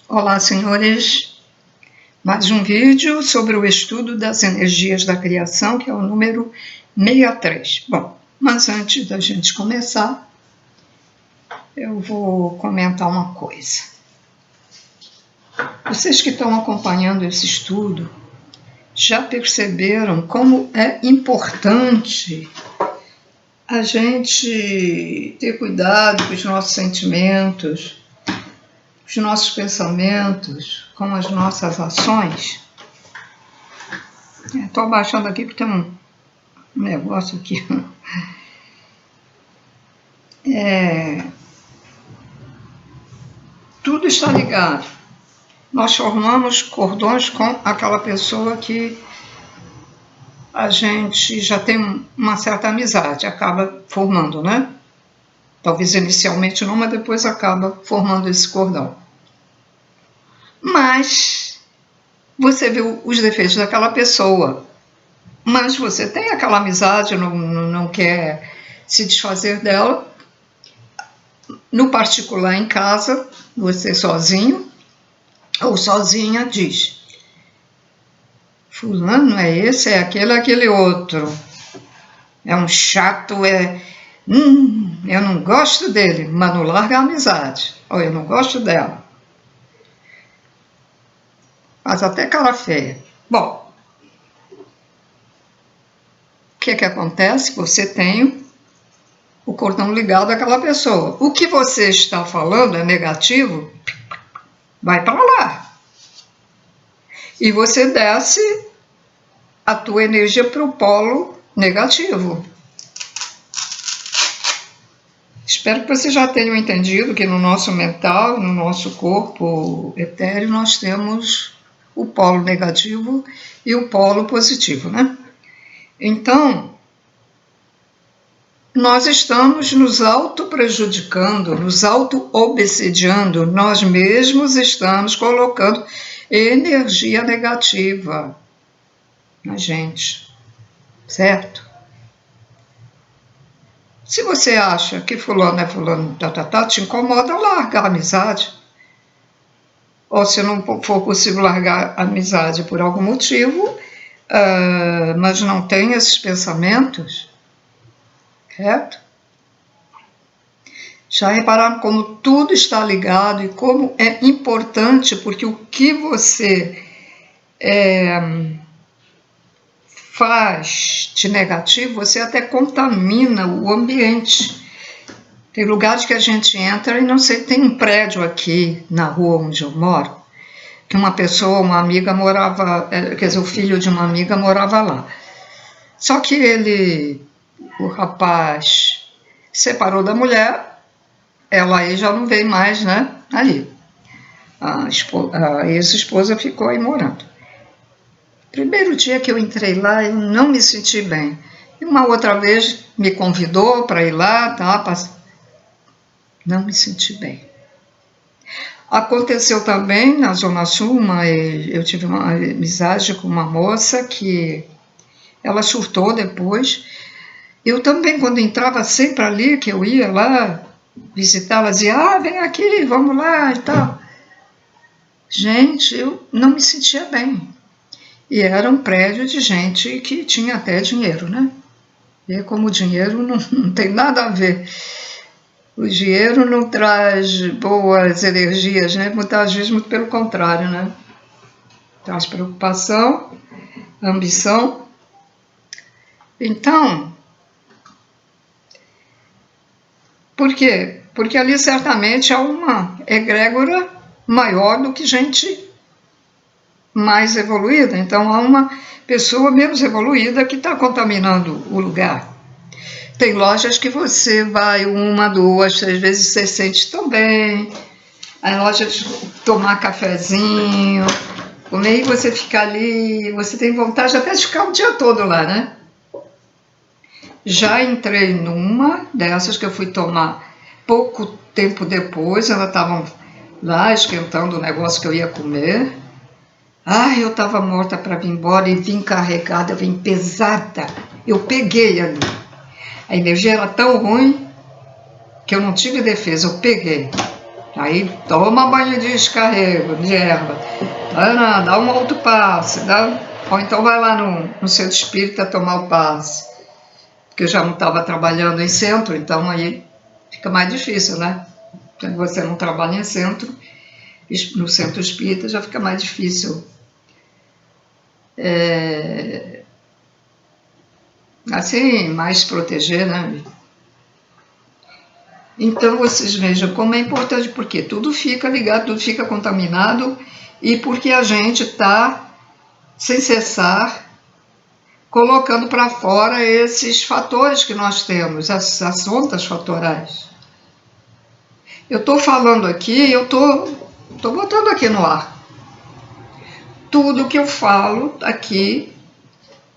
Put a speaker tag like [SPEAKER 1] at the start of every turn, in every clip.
[SPEAKER 1] Olá, senhores. Mais um vídeo sobre o estudo das energias da criação, que é o número 63. Bom, mas antes da gente começar, eu vou comentar uma coisa. Vocês que estão acompanhando esse estudo já perceberam como é importante a gente ter cuidado com os nossos sentimentos, os nossos pensamentos, com as nossas ações? Estou abaixando aqui porque tem um negócio aqui. Tudo está ligado. Nós formamos cordões com aquela pessoa que a gente já tem uma certa amizade, acaba formando, né? Talvez inicialmente não, mas depois acaba formando esse cordão. Mas você viu os defeitos daquela pessoa, mas você tem aquela amizade, não quer se desfazer dela. No particular, em casa, você sozinho ou sozinha diz: fulano é esse, é aquele outro. É um chato, eu não gosto dele, mas não larga a amizade. Ou eu não gosto dela. Faz até cara feia. Bom, o que acontece? Você tem o cordão ligado àquela pessoa. O que você está falando é negativo, vai para lá. E você desce a tua energia para o polo negativo. Espero que vocês já tenham entendido que no nosso mental, no nosso corpo etéreo, nós temos o polo negativo e o polo positivo, né? Então, nós estamos nos auto-prejudicando, nos auto-obsediando, nós mesmos estamos colocando energia negativa na gente, certo? Se você acha que fulano é fulano, te incomoda, larga a amizade. Ou se não for possível largar a amizade por algum motivo, mas não tem esses pensamentos, certo? Já repararam como tudo está ligado e como é importante, porque o que você faz de negativo, você até contamina o ambiente. Tem lugares que a gente entra e não sei, tem um prédio aqui na rua onde eu moro, que uma pessoa, uma amiga morava, quer dizer, o filho de uma amiga morava lá. Só que o rapaz separou da mulher, ela aí já não veio mais, né, ali. A ex-esposa ficou aí morando. Primeiro dia que eu entrei lá, eu não me senti bem. E uma outra vez me convidou para ir lá, tá? Não me senti bem. Aconteceu também na Zona Sul, eu tive uma amizade com uma moça que ela surtou depois. Eu também, quando entrava sempre ali, que eu ia lá visitá-la, dizia: vem aqui, vamos lá e tal. Gente, eu não me sentia bem. E era um prédio de gente que tinha até dinheiro, né? E como o dinheiro não tem nada a ver. O dinheiro não traz boas energias, né? Muitas vezes, muito pelo contrário, né? Traz preocupação, ambição. Então, por quê? Porque ali certamente há uma egrégora maior do que gente mais evoluída. Então, há uma pessoa menos evoluída que está contaminando o lugar. Tem lojas que você vai 1, 2, 3 vezes, você sente tão bem. A loja de tomar cafezinho, comer, e você fica ali, você tem vontade até de ficar o dia todo lá, né? Já entrei numa dessas que eu fui tomar pouco tempo depois, elas estavam lá esquentando o negócio que eu ia comer. Eu estava morta para vir embora e vim carregada, eu vim pesada. Eu peguei ali. A energia era tão ruim que eu não tive defesa, eu peguei. Aí toma banho de descarrego, de erva, dá um outro passe, ou então vai lá no centro espírita tomar o passe. Porque eu já não estava trabalhando em centro, então aí fica mais difícil, né? Quando você não trabalha em centro, no centro espírita já fica mais difícil. Assim, mais proteger, né? Então vocês vejam como é importante, porque tudo fica ligado, tudo fica contaminado, e porque a gente está, sem cessar, colocando para fora esses fatores que nós temos, as ondas fatorais. Eu estou falando aqui, eu estou botando aqui no ar. Tudo que eu falo aqui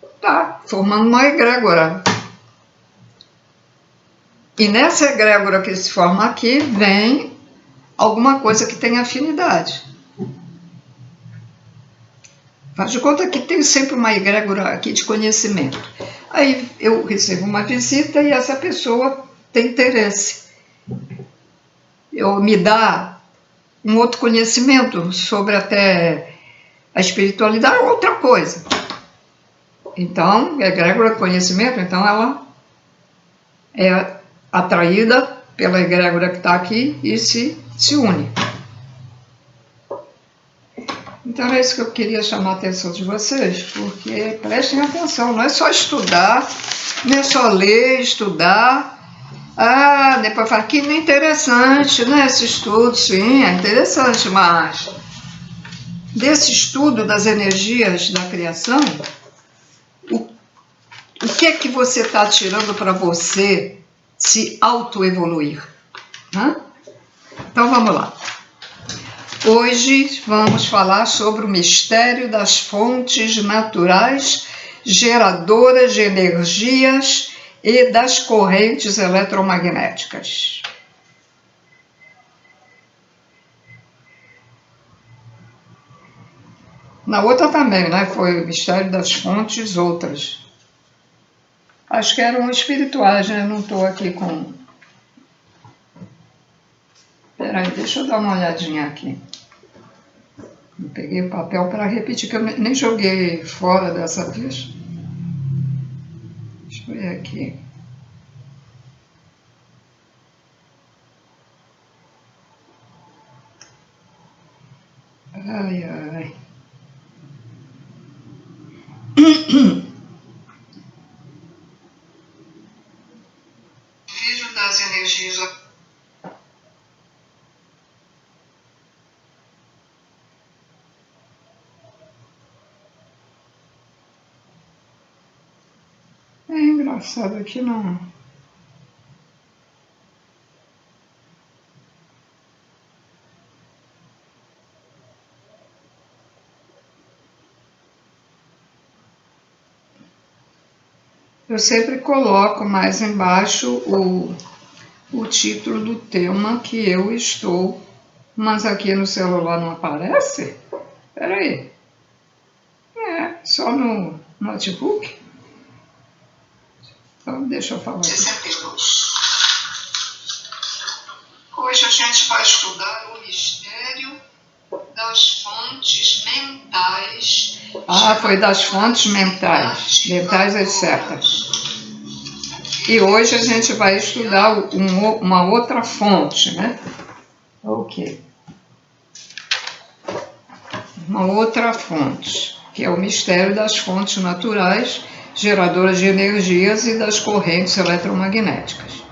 [SPEAKER 1] está formando uma egrégora. E nessa egrégora que se forma aqui, vem alguma coisa que tem afinidade. Faz de conta que tem sempre uma egrégora aqui de conhecimento. Aí eu recebo uma visita e essa pessoa tem interesse. Me dá um outro conhecimento sobre até a espiritualidade ou outra coisa. Então, a egrégora de conhecimento, então ela é atraída pela egrégora que está aqui e se une. Então é isso que eu queria chamar a atenção de vocês, porque prestem atenção, não é só estudar, não é só ler, estudar. Depois fala que não é interessante, né? Esse estudo, sim, é interessante, mas desse estudo das energias da criação, o que é que você está tirando para você se autoevoluir? Então vamos lá. Hoje vamos falar sobre o mistério das fontes naturais geradoras de energias e das correntes eletromagnéticas. Na outra também, né? Foi o mistério das fontes outras. Acho que eram espirituais, né? Não estou aqui com... Peraí, deixa eu dar uma olhadinha aqui. Eu peguei o papel para repetir, que eu nem joguei fora dessa vez. Deixa eu ver aqui. Ai. Vídeo das energias. É engraçado aqui não. Eu sempre coloco mais embaixo o título do tema que eu estou, mas aqui no celular não aparece? Peraí. Só no notebook? Então deixa eu falar aqui. 62. Hoje a gente vai estudar o mistério das fontes mentais. Foi das fontes mentais, etc. E hoje a gente vai estudar uma outra fonte, né? Ok. Uma outra fonte, que é o mistério das fontes naturais geradoras de energias e das correntes eletromagnéticas.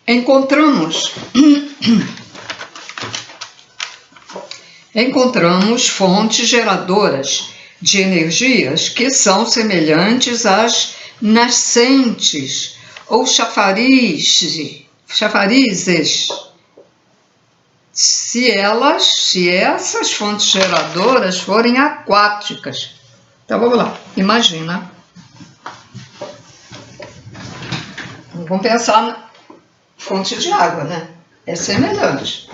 [SPEAKER 1] Encontramos fontes geradoras de energias que são semelhantes às nascentes ou chafarizes, se essas fontes geradoras forem aquáticas. Então vamos lá, imagina. Vamos pensar na fonte de água, né? É semelhante.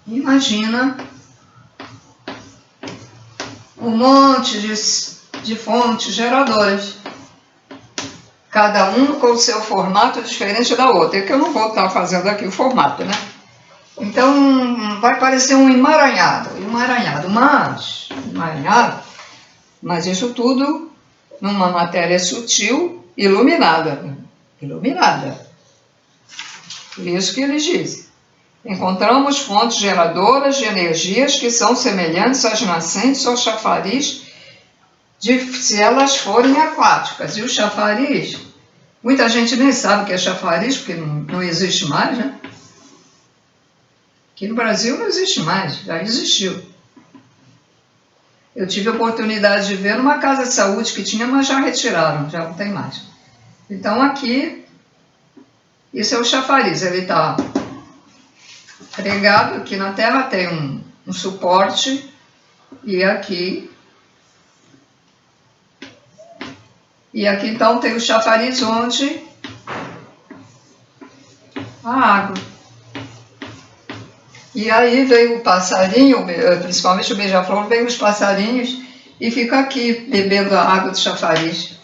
[SPEAKER 1] Imagina um monte de fontes geradoras, cada um com o seu formato diferente da outra. É que eu não vou estar fazendo aqui o formato, né? Então vai parecer um emaranhado, mas isso tudo numa matéria sutil, iluminada. Por isso que eles dizem: encontramos fontes geradoras de energias que são semelhantes às nascentes ou chafariz se elas forem aquáticas. E o chafariz, muita gente nem sabe o que é chafariz, porque não existe mais, né? Aqui no Brasil não existe mais, já existiu. Eu tive a oportunidade de ver numa casa de saúde que tinha, mas já retiraram, já não tem mais. Então aqui, isso é o chafariz, ele está pregado aqui na terra, tem um suporte, e aqui então tem o chafariz onde a água. E aí veio o passarinho, principalmente o beija-flor, veio os passarinhos e fica aqui bebendo a água do chafariz.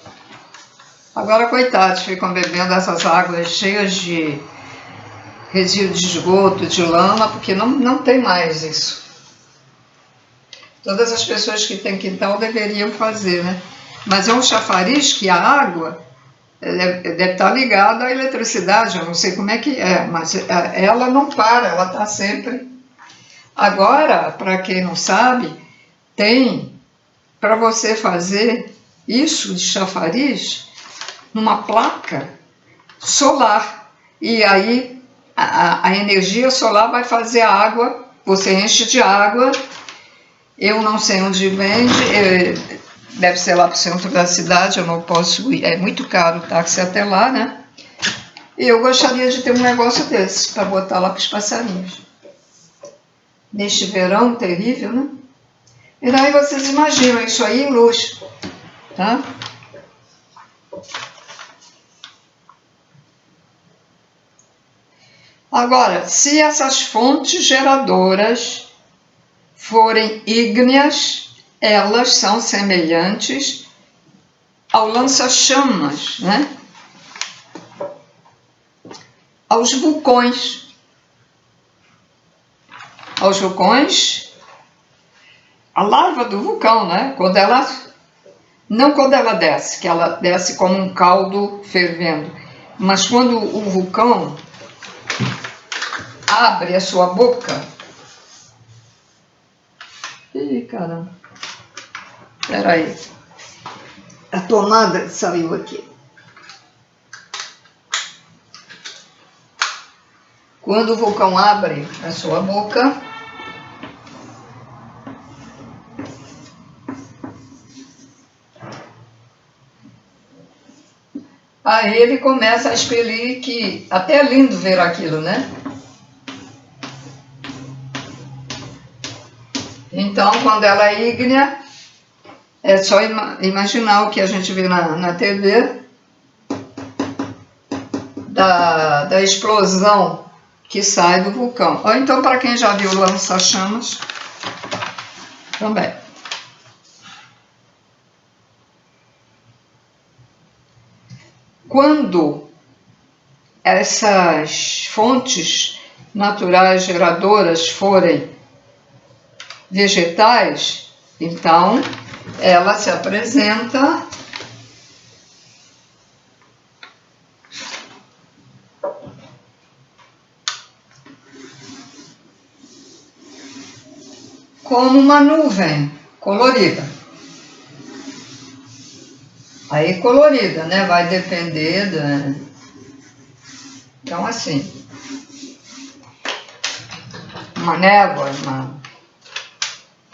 [SPEAKER 1] Agora, coitados, ficam bebendo essas águas cheias de resíduo de esgoto, de lama, porque não tem mais isso. Todas as pessoas que têm quintal deveriam fazer, né? Mas é um chafariz que a água deve estar ligada à eletricidade, eu não sei como é que é, mas ela não para, ela está sempre. Agora, para quem não sabe, tem para você fazer isso de chafariz numa placa solar. E aí a energia solar vai fazer a água, você enche de água, eu não sei onde vende, deve ser lá para o centro da cidade, eu não posso ir, é muito caro o táxi até lá, né? E eu gostaria de ter um negócio desse para botar lá para os passarinhos. Neste verão terrível, né? E daí vocês imaginam isso aí em luz, tá? Agora, se essas fontes geradoras forem ígneas, elas são semelhantes ao lança-chamas, né? Aos vulcões. A larva do vulcão, né? Não quando ela desce, que ela desce como um caldo fervendo, mas quando o vulcão abre a sua boca. Ih, caramba. Espera aí. A tomada saiu aqui. Quando o vulcão abre a sua boca, aí ele começa a expelir, que até é lindo ver aquilo, né? Então, quando ela é ígnea, é só imaginar o que a gente vê na TV, da explosão que sai do vulcão. Ou então, para quem já viu lança-chamas, também. Quando essas fontes naturais geradoras forem vegetais, então ela se apresenta como uma nuvem colorida. Aí colorida, né? Vai depender da... Então assim, uma névoa,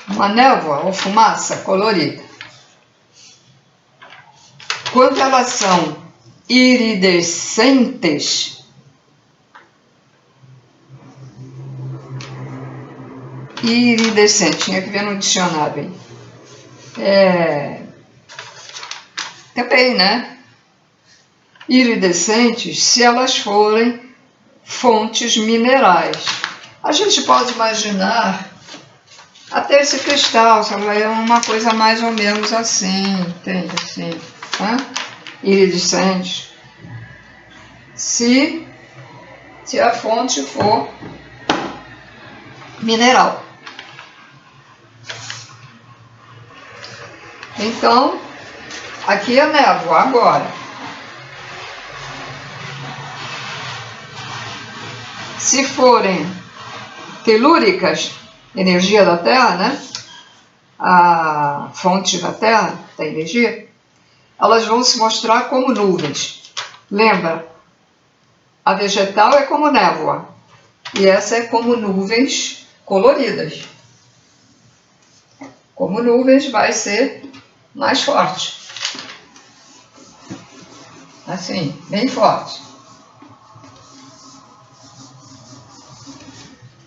[SPEAKER 1] uma névoa ou fumaça colorida. Quando elas são iridescentes, tinha que ver no dicionário aí. Também, né? Iridescentes, se elas forem fontes minerais. A gente pode imaginar até esse cristal, sabe? É uma coisa mais ou menos assim, entende? Assim, né? Iridescente. Se a fonte for mineral. Então, aqui é névoa agora. Se forem telúricas, energia da Terra, né? A fonte da Terra, da energia, elas vão se mostrar como nuvens. Lembra? A vegetal é como névoa e essa é como nuvens coloridas. Como nuvens vai ser mais forte. Assim, bem forte.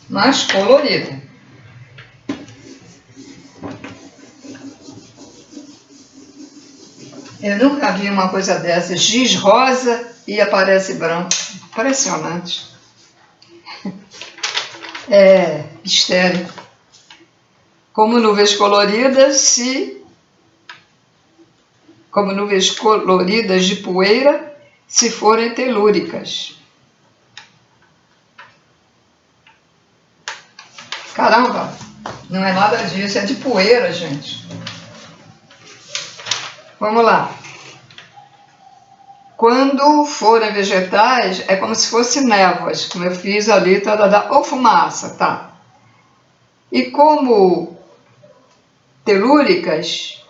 [SPEAKER 1] Mais colorida. Eu nunca vi uma coisa dessa. Giz rosa e aparece branco. Impressionante. É mistério. Como nuvens coloridas, como nuvens coloridas de poeira, se forem telúricas. Caramba, não é nada disso, é de poeira, gente. Vamos lá. Quando forem vegetais, é como se fossem névoas, como eu fiz ali, ou fumaça, tá? E como telúricas,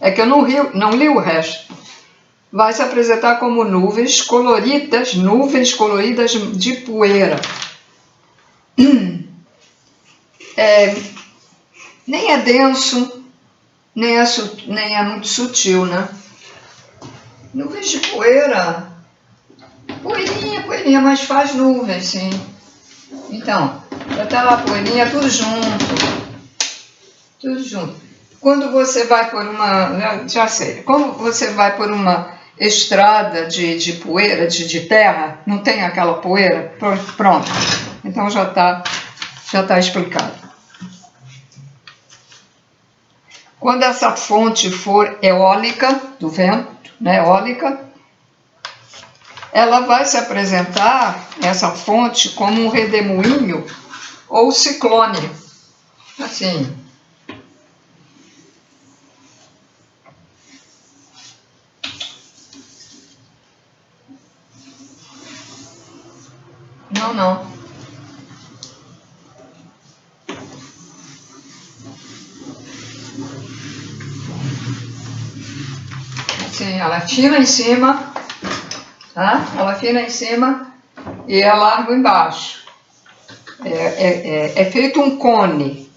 [SPEAKER 1] é que eu não li o resto, vai se apresentar como nuvens coloridas de poeira. Nem é denso, nem é muito sutil, né? Nuvens de poeira, poeirinha, mas faz nuvens, sim. Então, já tá lá, poeirinha, tudo junto. Quando você vai por uma, já sei, como você vai por uma estrada de poeira, de terra, não tem aquela poeira, pronto. Então já tá explicado. Quando essa fonte for eólica, do vento, né, eólica, ela vai se apresentar, essa fonte, como um redemoinho ou ciclone. Assim. Não. Assim, ela fina em cima, tá? Ela fina em cima e é largo embaixo. É feito um cone.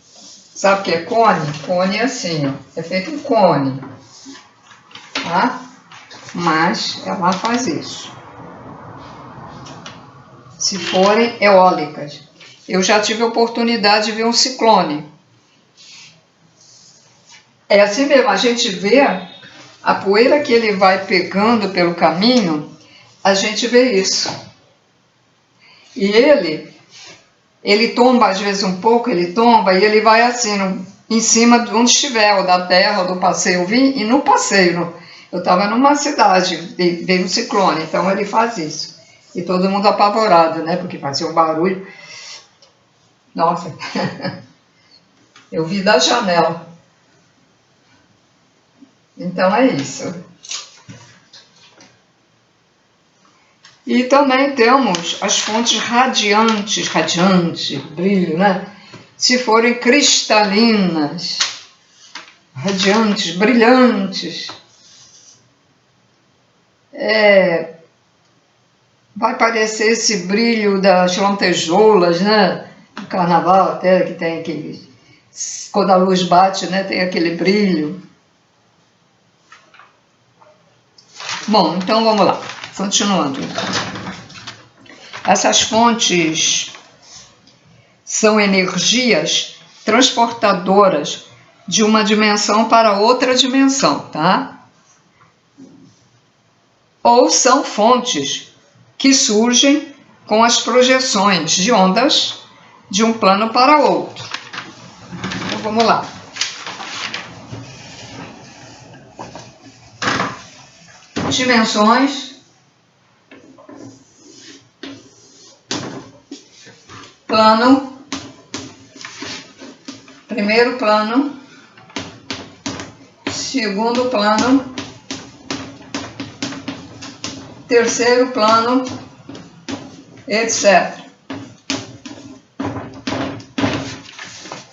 [SPEAKER 1] Sabe o que é cone? Cone é assim, ó. É feito um cone. Tá? Mas ela faz isso. Se forem eólicas. Eu já tive a oportunidade de ver um ciclone. É assim mesmo, a gente vê a poeira que ele vai pegando pelo caminho, a gente vê isso. E ele tomba, às vezes um pouco, ele tomba e ele vai assim, em cima de onde estiver, ou da terra, ou do passeio. Eu vi, e no passeio, eu estava numa cidade, veio um ciclone, então ele faz isso. E todo mundo apavorado, né, porque fazia um barulho. Nossa, eu vi da janela. Então é isso. E também temos as fontes radiantes, brilho, né? Se forem cristalinas, radiantes, brilhantes, vai parecer esse brilho das lantejoulas, né? No carnaval até, que tem aquele... Quando a luz bate, né? Tem aquele brilho. Bom, então vamos lá. Continuando, então. Essas fontes são energias transportadoras de uma dimensão para outra dimensão, tá? Ou são fontes que surgem com as projeções de ondas de um plano para outro. Então, vamos lá. Dimensões, plano, primeiro plano, segundo plano, terceiro plano, etc.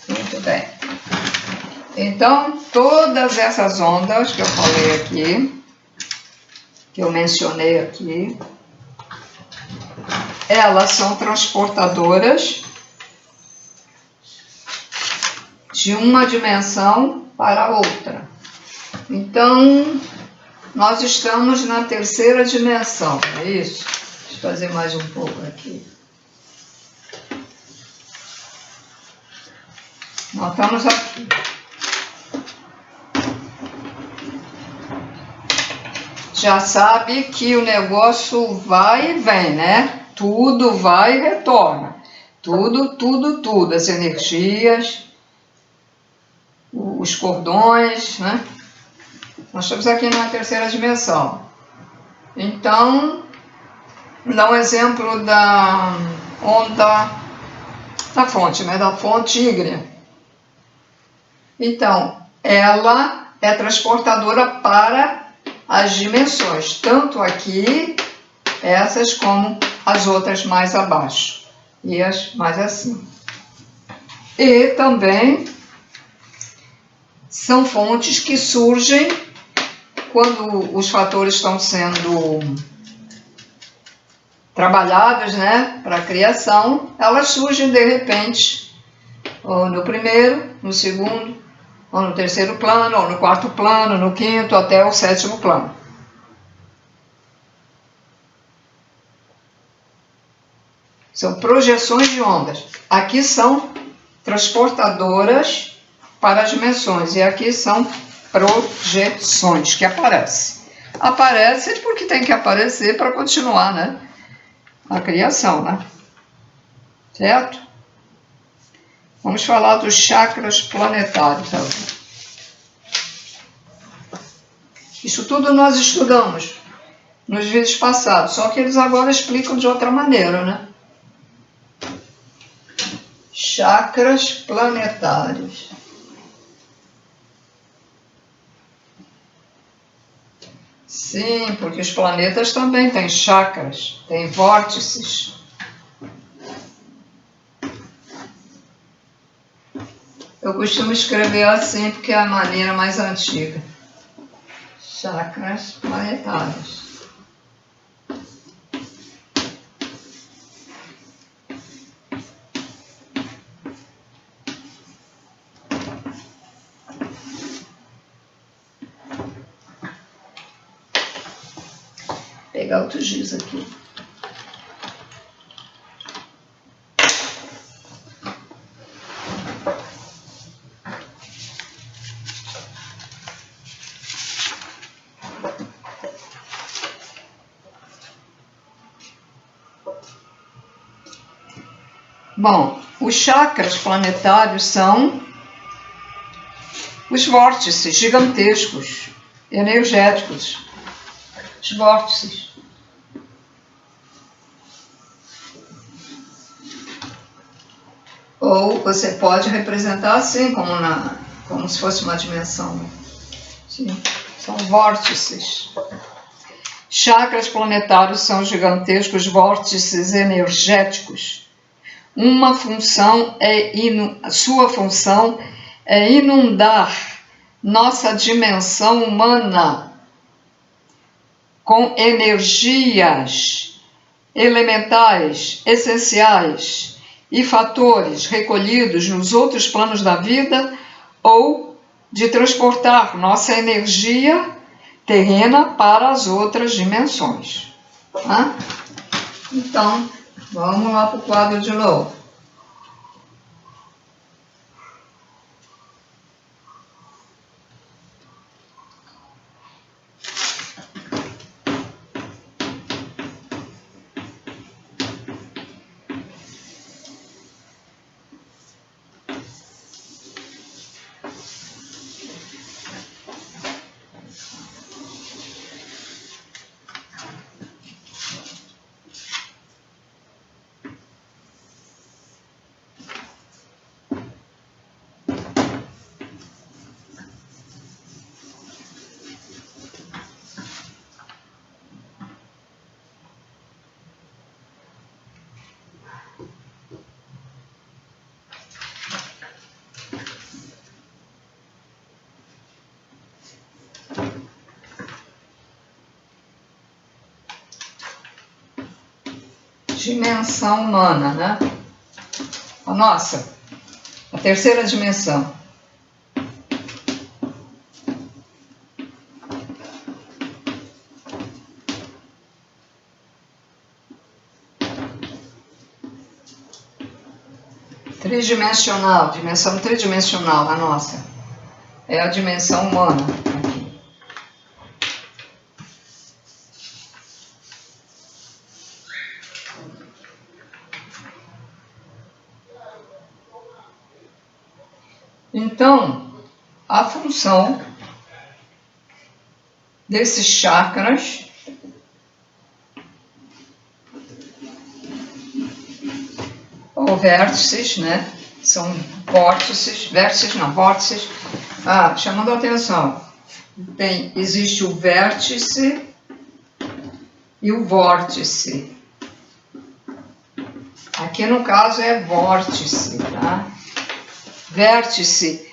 [SPEAKER 1] Muito bem. Então, todas essas ondas que eu falei aqui, que eu mencionei aqui, elas são transportadoras de uma dimensão para outra. Então, nós estamos na terceira dimensão, é isso? Deixa eu fazer mais um pouco aqui. Nós estamos aqui. Já sabe que o negócio vai e vem, né? Tudo vai e retorna. Tudo. As energias, os cordões, né? Nós estamos aqui na terceira dimensão. Então, vou dar um exemplo da onda da fonte, né? Da fonte ígnea. Então, ela é transportadora para as dimensões, tanto aqui, essas, como as outras mais abaixo e as mais acima. E também são fontes que surgem quando os fatores estão sendo trabalhados, né, para a criação. Elas surgem de repente, ou no primeiro, no segundo, ou no terceiro plano, ou no quarto plano, no quinto, até o sétimo plano. São projeções de ondas. Aqui são transportadoras para as dimensões, e aqui são projeções que aparecem. Aparecem porque tem que aparecer para continuar, né, a criação, né? Certo? Vamos falar dos chakras planetários. Isso tudo nós estudamos nos vídeos passados, só que eles agora explicam de outra maneira, né? Chakras planetários. Sim, porque os planetas também têm chakras, têm vórtices. Eu costumo escrever assim porque é a maneira mais antiga. Chakras planetários. Vou pegar outro giz aqui. Bom, os chakras planetários são os vórtices gigantescos, energéticos. Os vórtices. Ou você pode representar assim, como se fosse uma dimensão. Sim, são vórtices. Chakras planetários são gigantescos vórtices energéticos. Sua função é inundar nossa dimensão humana com energias elementais, essenciais e fatores recolhidos nos outros planos da vida, ou de transportar nossa energia terrena para as outras dimensões. Tá? Então, vamos lá para o quadro de novo. dimensão humana, né? A nossa, a terceira dimensão. Tridimensional, dimensão tridimensional, a nossa. É a dimensão humana. Aqui. Então, a função desses chakras ou vértices, né? São vórtices, vórtices. Chamando a atenção, existe o vértice e o vórtice. Aqui no caso é vórtice, tá? Vértice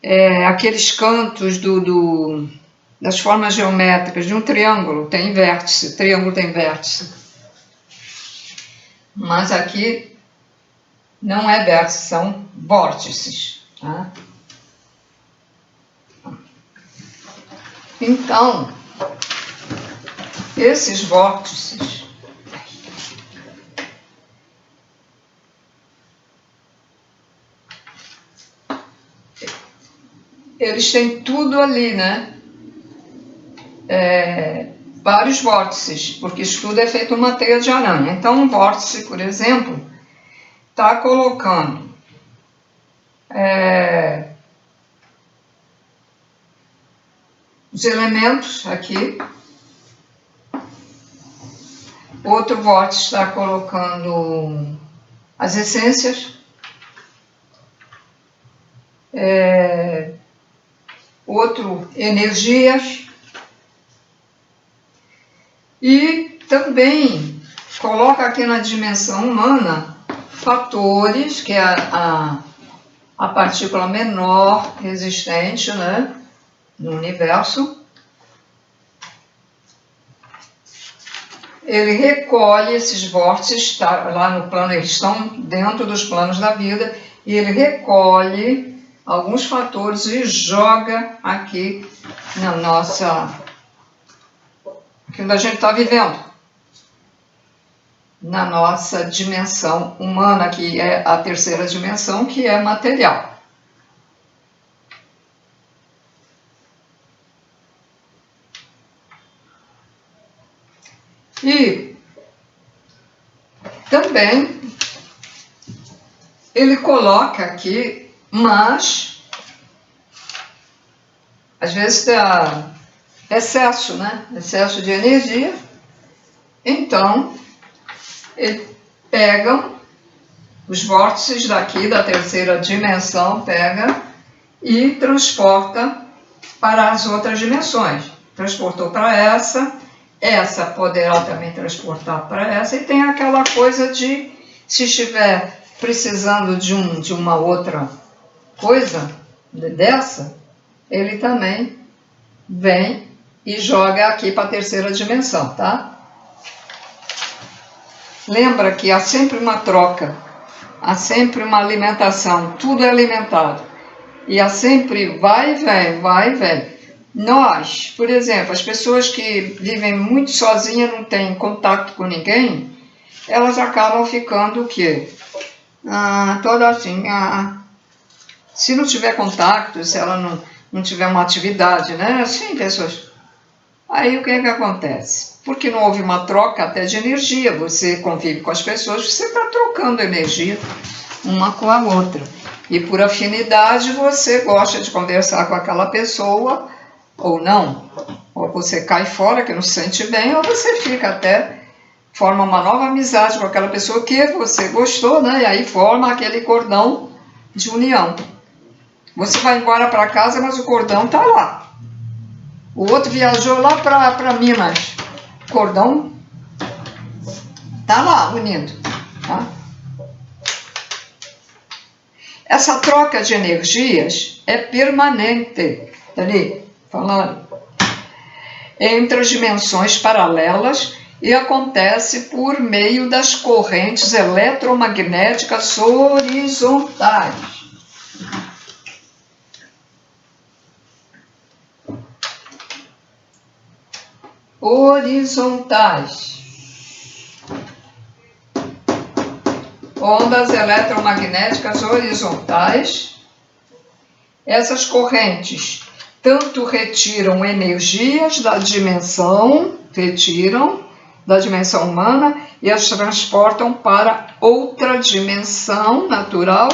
[SPEAKER 1] é aqueles cantos das formas geométricas de um triângulo, tem vértice, triângulo tem vértice. Mas aqui não é vértice, são vórtices, tá? Então, esses vórtices eles têm tudo ali, né? Vários vórtices, porque isso tudo é feito uma teia de aranha. Então, um vórtice, por exemplo, está colocando os elementos aqui. Outro vórtice está colocando as essências. Outro, energias. E também coloca aqui na dimensão humana fatores, que é a partícula menor existente, né, no universo. Ele recolhe esses vórtices, tá, lá no plano, eles estão dentro dos planos da vida, e ele recolhe alguns fatores e joga aqui na nossa, aqui onde a gente está vivendo, na nossa dimensão humana, que é a terceira dimensão, que é material. E também ele coloca aqui, mas às vezes dá excesso, né? Excesso de energia. Então, eles pegam os vórtices daqui da terceira dimensão, pega e transporta para as outras dimensões. Transportou para essa poderá também transportar para essa, e tem aquela coisa de, se estiver precisando de uma outra coisa dessa, ele também vem e joga aqui para a terceira dimensão, tá? Lembra que há sempre uma troca, há sempre uma alimentação, tudo é alimentado. E há sempre vai e vem, vai e vem. Nós, por exemplo, as pessoas que vivem muito sozinhas, não têm contato com ninguém, elas acabam ficando o quê? Toda assim, se não tiver contato, se ela não tiver uma atividade, né? Assim, pessoas. Aí o que é que acontece? Porque não houve uma troca até de energia, você convive com as pessoas, você está trocando energia uma com a outra. E por afinidade você gosta de conversar com aquela pessoa, ou não, ou você cai fora que não se sente bem, ou você fica até, forma uma nova amizade com aquela pessoa que você gostou, né? E aí forma aquele cordão de união. Você vai embora para casa, mas o cordão está lá. O outro viajou lá para Minas, o cordão está lá unindo, tá? Essa troca de energias é permanente, tá ali? Falando, entre as dimensões paralelas e acontece por meio das correntes eletromagnéticas horizontais. Ondas eletromagnéticas horizontais. Essas correntes tanto retiram energias da dimensão, humana e as transportam para outra dimensão natural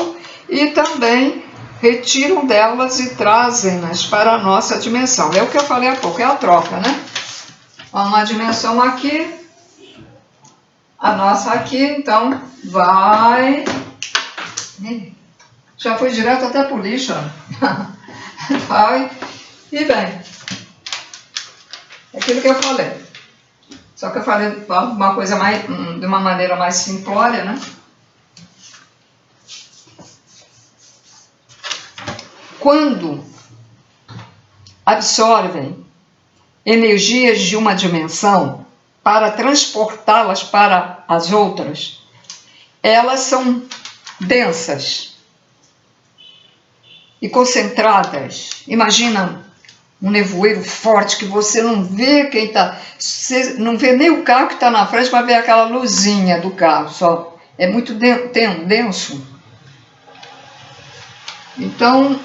[SPEAKER 1] e também retiram delas e trazem-nas para a nossa dimensão. É o que eu falei há pouco, é a troca, né? Uma dimensão aqui, a nossa aqui, então vai... Já foi direto até pro lixo, vai e vem. É aquilo que eu falei. Só que eu falei uma coisa de uma maneira mais simplória, né? Quando absorvem energias de uma dimensão para transportá-las para as outras, elas são densas e concentradas. Imagina um nevoeiro forte que você não vê quem está, você não vê nem o carro que está na frente para ver aquela luzinha do carro só. É muito denso. Então,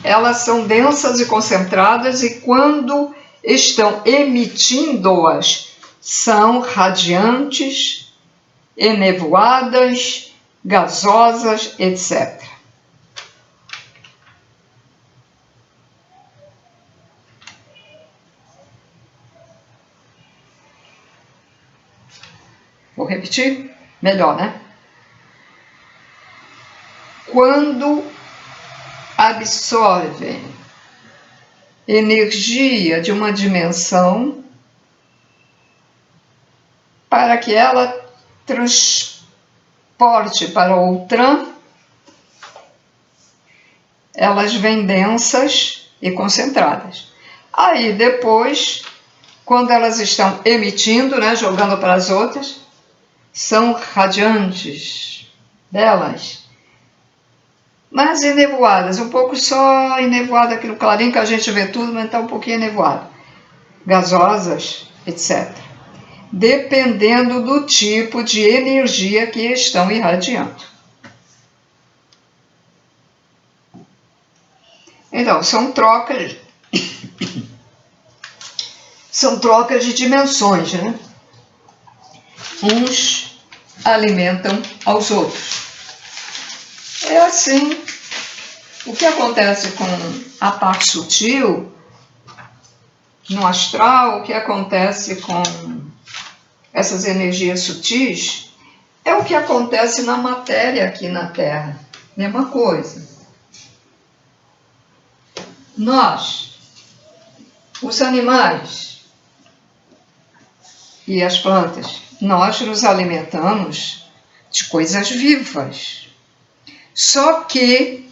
[SPEAKER 1] elas são densas e concentradas e quando estão emitindo-as, são radiantes, enevoadas, gasosas, etc. Vou repetir? Melhor, né? Quando absorvem energia de uma dimensão para que ela transporte para outra, elas vêm densas e concentradas. Aí depois, quando elas estão emitindo, né, jogando para as outras, são radiantes, belas, mas enevoadas, um pouco só enevoada aqui no clarinho, que a gente vê tudo, mas está um pouquinho enevoado, gasosas, etc. Dependendo do tipo de energia que estão irradiando. Então, são trocas de dimensões, né? Uns alimentam aos outros. É assim. O que acontece com a parte sutil, no astral, o que acontece com essas energias sutis, é o que acontece na matéria aqui na Terra. Mesma coisa. Nós, os animais e as plantas, nós nos alimentamos de coisas vivas. Só que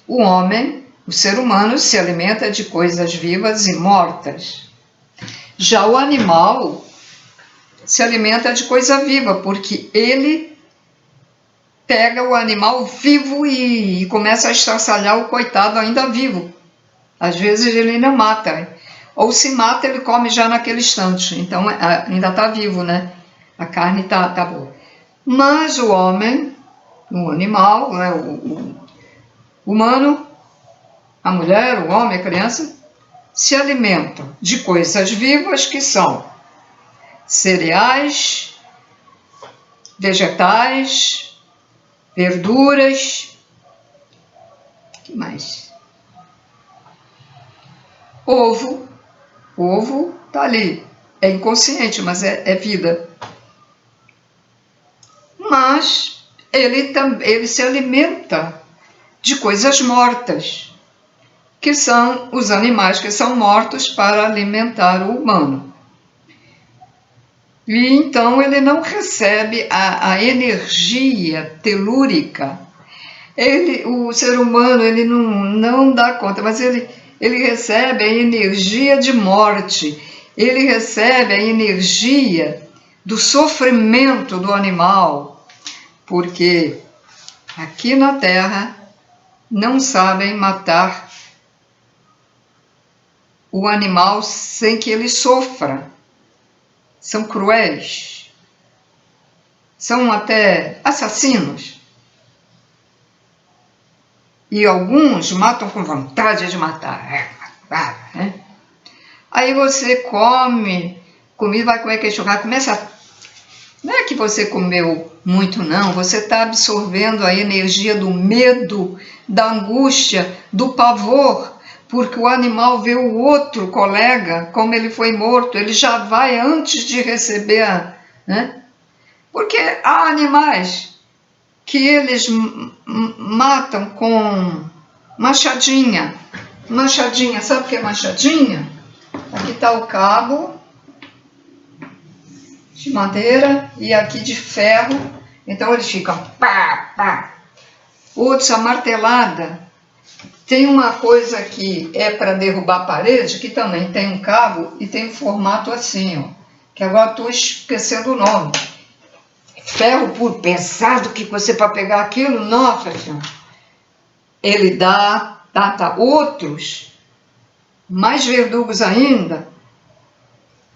[SPEAKER 1] o homem, o ser humano, se alimenta de coisas vivas e mortas. Já o animal se alimenta de coisa viva, porque ele pega o animal vivo e começa a estraçalhar o coitado ainda vivo. Às vezes ele ainda mata. Ou se mata, ele come já naquele instante. Então ainda está vivo, né? A carne está boa. Mas o homem, o animal, né? o humano, a mulher, o homem, a criança, se alimentam de coisas vivas que são cereais, vegetais, verduras, o que mais? Ovo. Ovo está ali, é inconsciente, mas é vida. Mas ele se alimenta de coisas mortas, que são os animais que são mortos para alimentar o humano. E então ele não recebe a energia telúrica. O ser humano ele não dá conta, mas ele recebe a energia de morte. ele recebe a energia do sofrimento do animal, porque aqui na Terra não sabem matar o animal sem que ele sofra. São cruéis, são até assassinos. E alguns matam com vontade de matar. Né? Aí você come comida, vai comer aquele churrasco, começa. Não é que você comeu muito, não. Você está absorvendo a energia do medo, da angústia, do pavor, porque o animal vê o outro colega, como ele foi morto, ele já vai antes de receber né? Porque há animais que eles matam com machadinha. Machadinha, sabe o que é machadinha? Aqui está o cabo de madeira e aqui de ferro. Então eles ficam pá, pá. Outros, a martelada. Tem uma coisa que é para derrubar a parede, que também tem um cabo e tem um formato assim, ó, que agora estou esquecendo o nome. Ferro puro, pesado, que você para pegar aquilo, nossa senhora. Ele dá. Outros, mais verdugos ainda,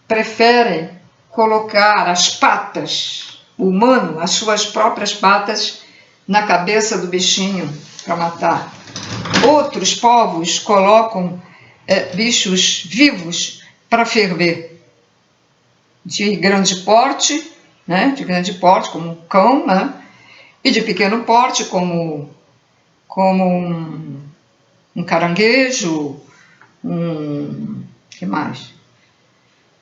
[SPEAKER 1] preferem colocar as patas, o humano, as suas próprias patas, na cabeça do bichinho para matar. Outros povos colocam bichos vivos para ferver, de grande porte, né? De grande porte, como um cão, né? E de pequeno porte, como um caranguejo, que mais?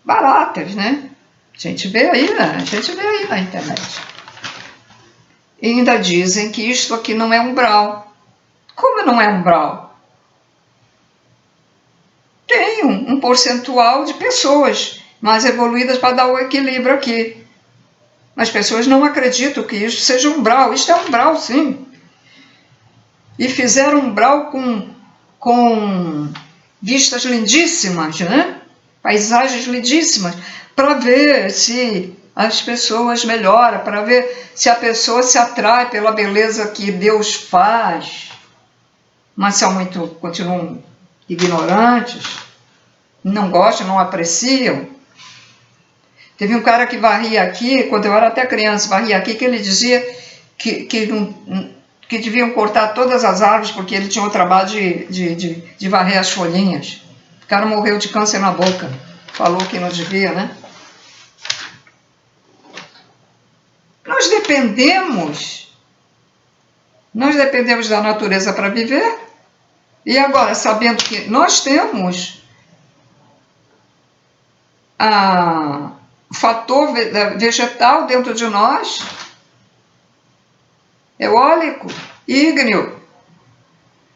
[SPEAKER 1] Baratas, né? A gente vê aí na internet. E ainda dizem que isto aqui não é umbral. Como não é umbral? Tem um percentual de pessoas mais evoluídas para dar o equilíbrio aqui. Mas pessoas não acreditam que isso seja umbral. Isto é umbral, sim. E fizeram umbral com vistas lindíssimas, né? Paisagens lindíssimas, para ver se as pessoas melhoram, para ver se a pessoa se atrai pela beleza que Deus faz. Mas continuam ignorantes, não gostam, não apreciam. Teve um cara que varria aqui, quando eu era até criança, varria aqui, que ele dizia que deviam cortar todas as árvores porque ele tinha o trabalho de varrer as folhinhas. O cara morreu de câncer na boca. Falou que não devia, né? Nós dependemos da natureza para viver. E agora, sabendo que nós temos o fator vegetal dentro de nós, eólico, ígneo,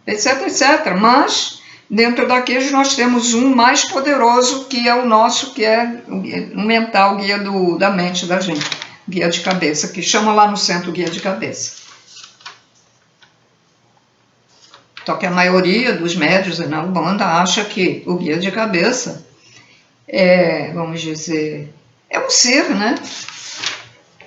[SPEAKER 1] etc, etc. Mas, dentro daqueles, nós temos um mais poderoso, que é o nosso, que é o mental, o guia da mente da gente, guia de cabeça, que chama lá no centro guia de cabeça. Só que a maioria dos médiuns na Umbanda acha que o guia de cabeça vamos dizer, é um ser, né?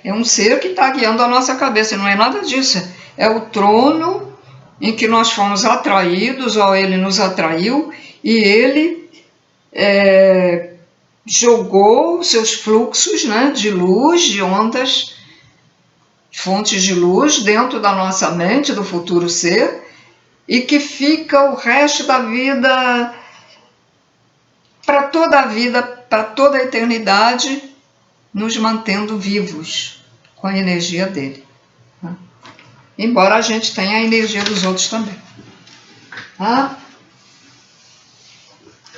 [SPEAKER 1] É um ser que está guiando a nossa cabeça, não é nada disso. É o trono em que nós fomos atraídos, ou ele nos atraiu, e ele jogou seus fluxos, né, de luz, de ondas, fontes de luz dentro da nossa mente, do futuro ser, e que fica o resto da vida, para toda a vida, para toda a eternidade, nos mantendo vivos com a energia dele. Tá? Embora a gente tenha a energia dos outros também. Tá?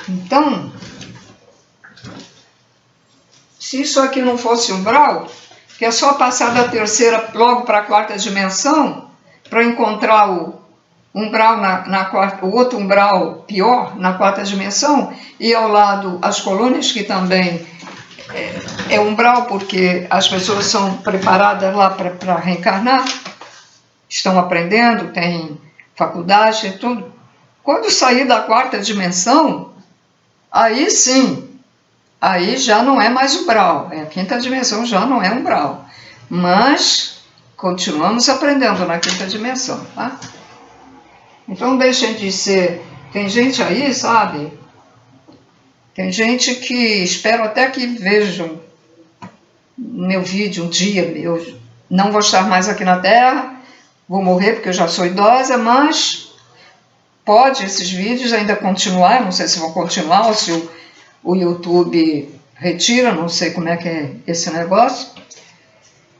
[SPEAKER 1] Então, se isso aqui não fosse umbral, que é só passar da terceira logo para a quarta dimensão, para encontrar o umbral o outro umbral pior na quarta dimensão, e ao lado as colônias, que também é umbral, porque as pessoas são preparadas lá para reencarnar, estão aprendendo, têm faculdade e tudo. Quando sair da quarta dimensão, aí sim, aí já não é mais o Brau, a quinta dimensão já não é um Brau, mas continuamos aprendendo na quinta dimensão, tá? Então deixem de ser, tem gente aí, sabe, tem gente que espero até que vejam meu vídeo um dia, eu não vou estar mais aqui na Terra, vou morrer porque eu já sou idosa, mas pode esses vídeos ainda continuar, não sei se vão continuar ou se o YouTube retira, não sei como é que é esse negócio,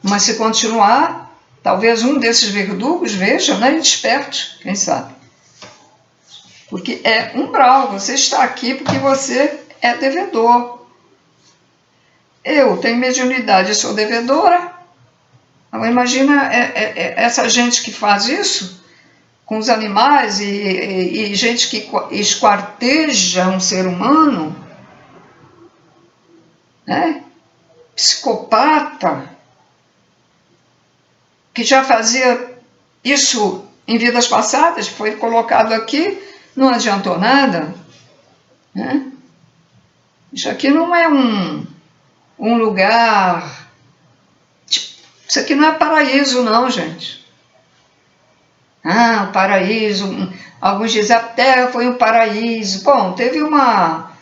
[SPEAKER 1] mas se continuar, talvez um desses verdugos veja, né, e desperte, quem sabe. Porque é umbral, você está aqui porque você é devedor. Eu tenho mediunidade, sou devedora. Agora imagina essa gente que faz isso com os animais e gente que esquarteja um ser humano, né? Psicopata, que já fazia isso em vidas passadas, foi colocado aqui, não adiantou nada, né? Isso aqui não é um lugar, isso aqui não é paraíso não, gente. Ah, o paraíso, alguns dizem a Terra foi um paraíso. Bom, teve uma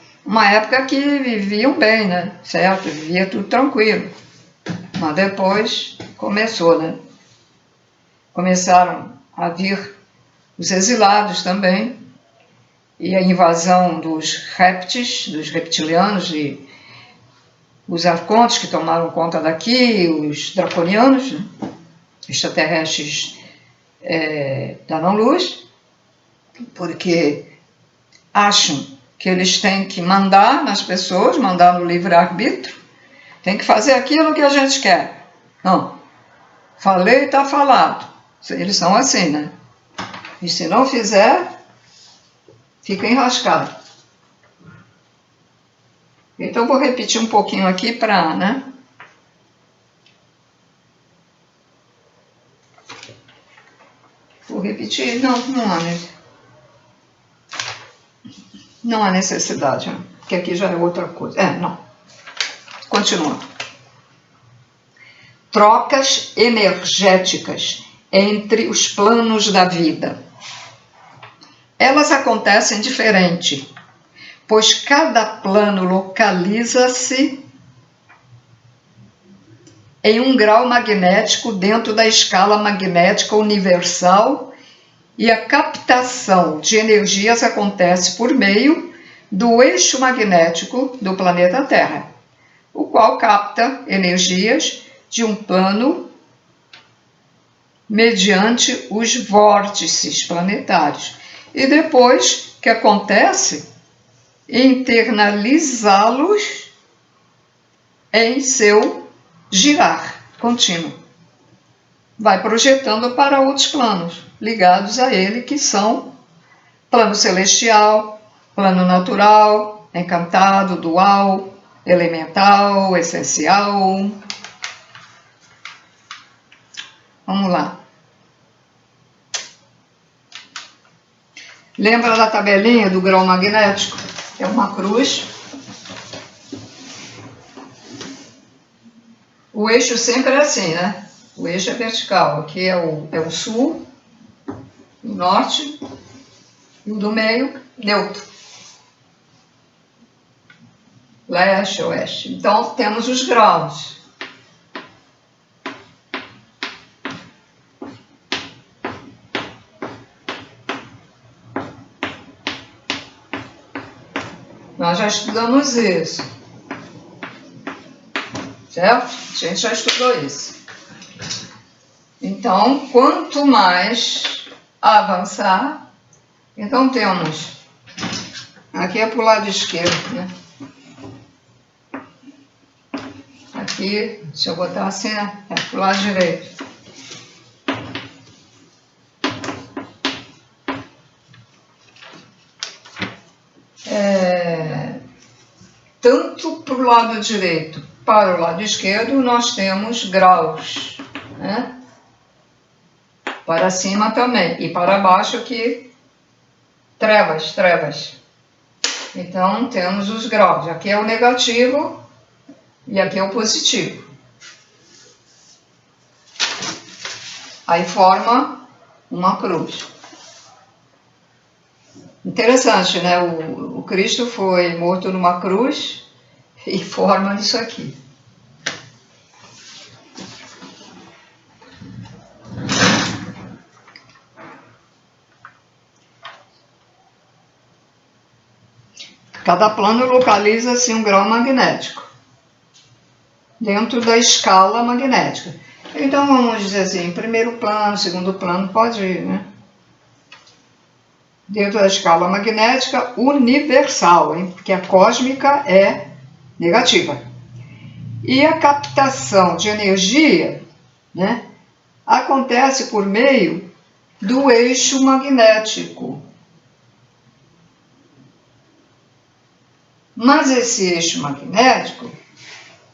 [SPEAKER 1] época que viviam bem, né? Certo? Vivia tudo tranquilo. Mas depois começou, né? Começaram a vir os exilados também, e a invasão dos répteis, dos reptilianos, e os arcontes que tomaram conta daqui, os draconianos, né? Extraterrestres da não-luz, porque acham que eles têm que mandar nas pessoas, mandar no livre-arbítrio, tem que fazer aquilo que a gente quer. Não, falei, está falado. Eles são assim, né? E se não fizer, fica enrascado. Então, vou repetir um pouquinho aqui para, né? Vou repetir, não há necessidade, né? Porque aqui já é outra coisa. Não. Continuando. Trocas energéticas entre os planos da vida. Elas acontecem diferente, pois cada plano localiza-se em um grau magnético dentro da escala magnética universal e a captação de energias acontece por meio do eixo magnético do planeta Terra, o qual capta energias de um plano mediante os vórtices planetários. E depois, que acontece? Internalizá-los em seu girar contínuo. Vai projetando para outros planos ligados a ele, que são plano celestial, plano natural, encantado, dual, elemental, essencial. Vamos lá. Lembra da tabelinha do grau magnético? É uma cruz. O eixo sempre é assim, né? O eixo é vertical. Aqui é o sul, o norte, e o do meio, neutro. Leste, oeste. Então, temos os graus. Nós já estudamos isso. Certo? A gente já estudou isso. Então, quanto mais avançar, então temos, aqui é para o lado esquerdo, né? Aqui, deixa eu botar assim, né? É para o lado direito. Tanto para o lado direito para o lado esquerdo, nós temos graus, né? Para cima também, e para baixo aqui, trevas. Então, temos os graus. Aqui é o negativo e aqui é o positivo. Aí forma uma cruz. Interessante, né? O Cristo foi morto numa cruz e forma isso aqui. Cada plano localiza-se um grau magnético dentro da escala magnética. Então vamos dizer assim, primeiro plano, segundo plano, pode ir, né? Dentro da escala magnética universal, hein? Porque a cósmica é negativa. E a captação de energia, né, acontece por meio do eixo magnético. Mas esse eixo magnético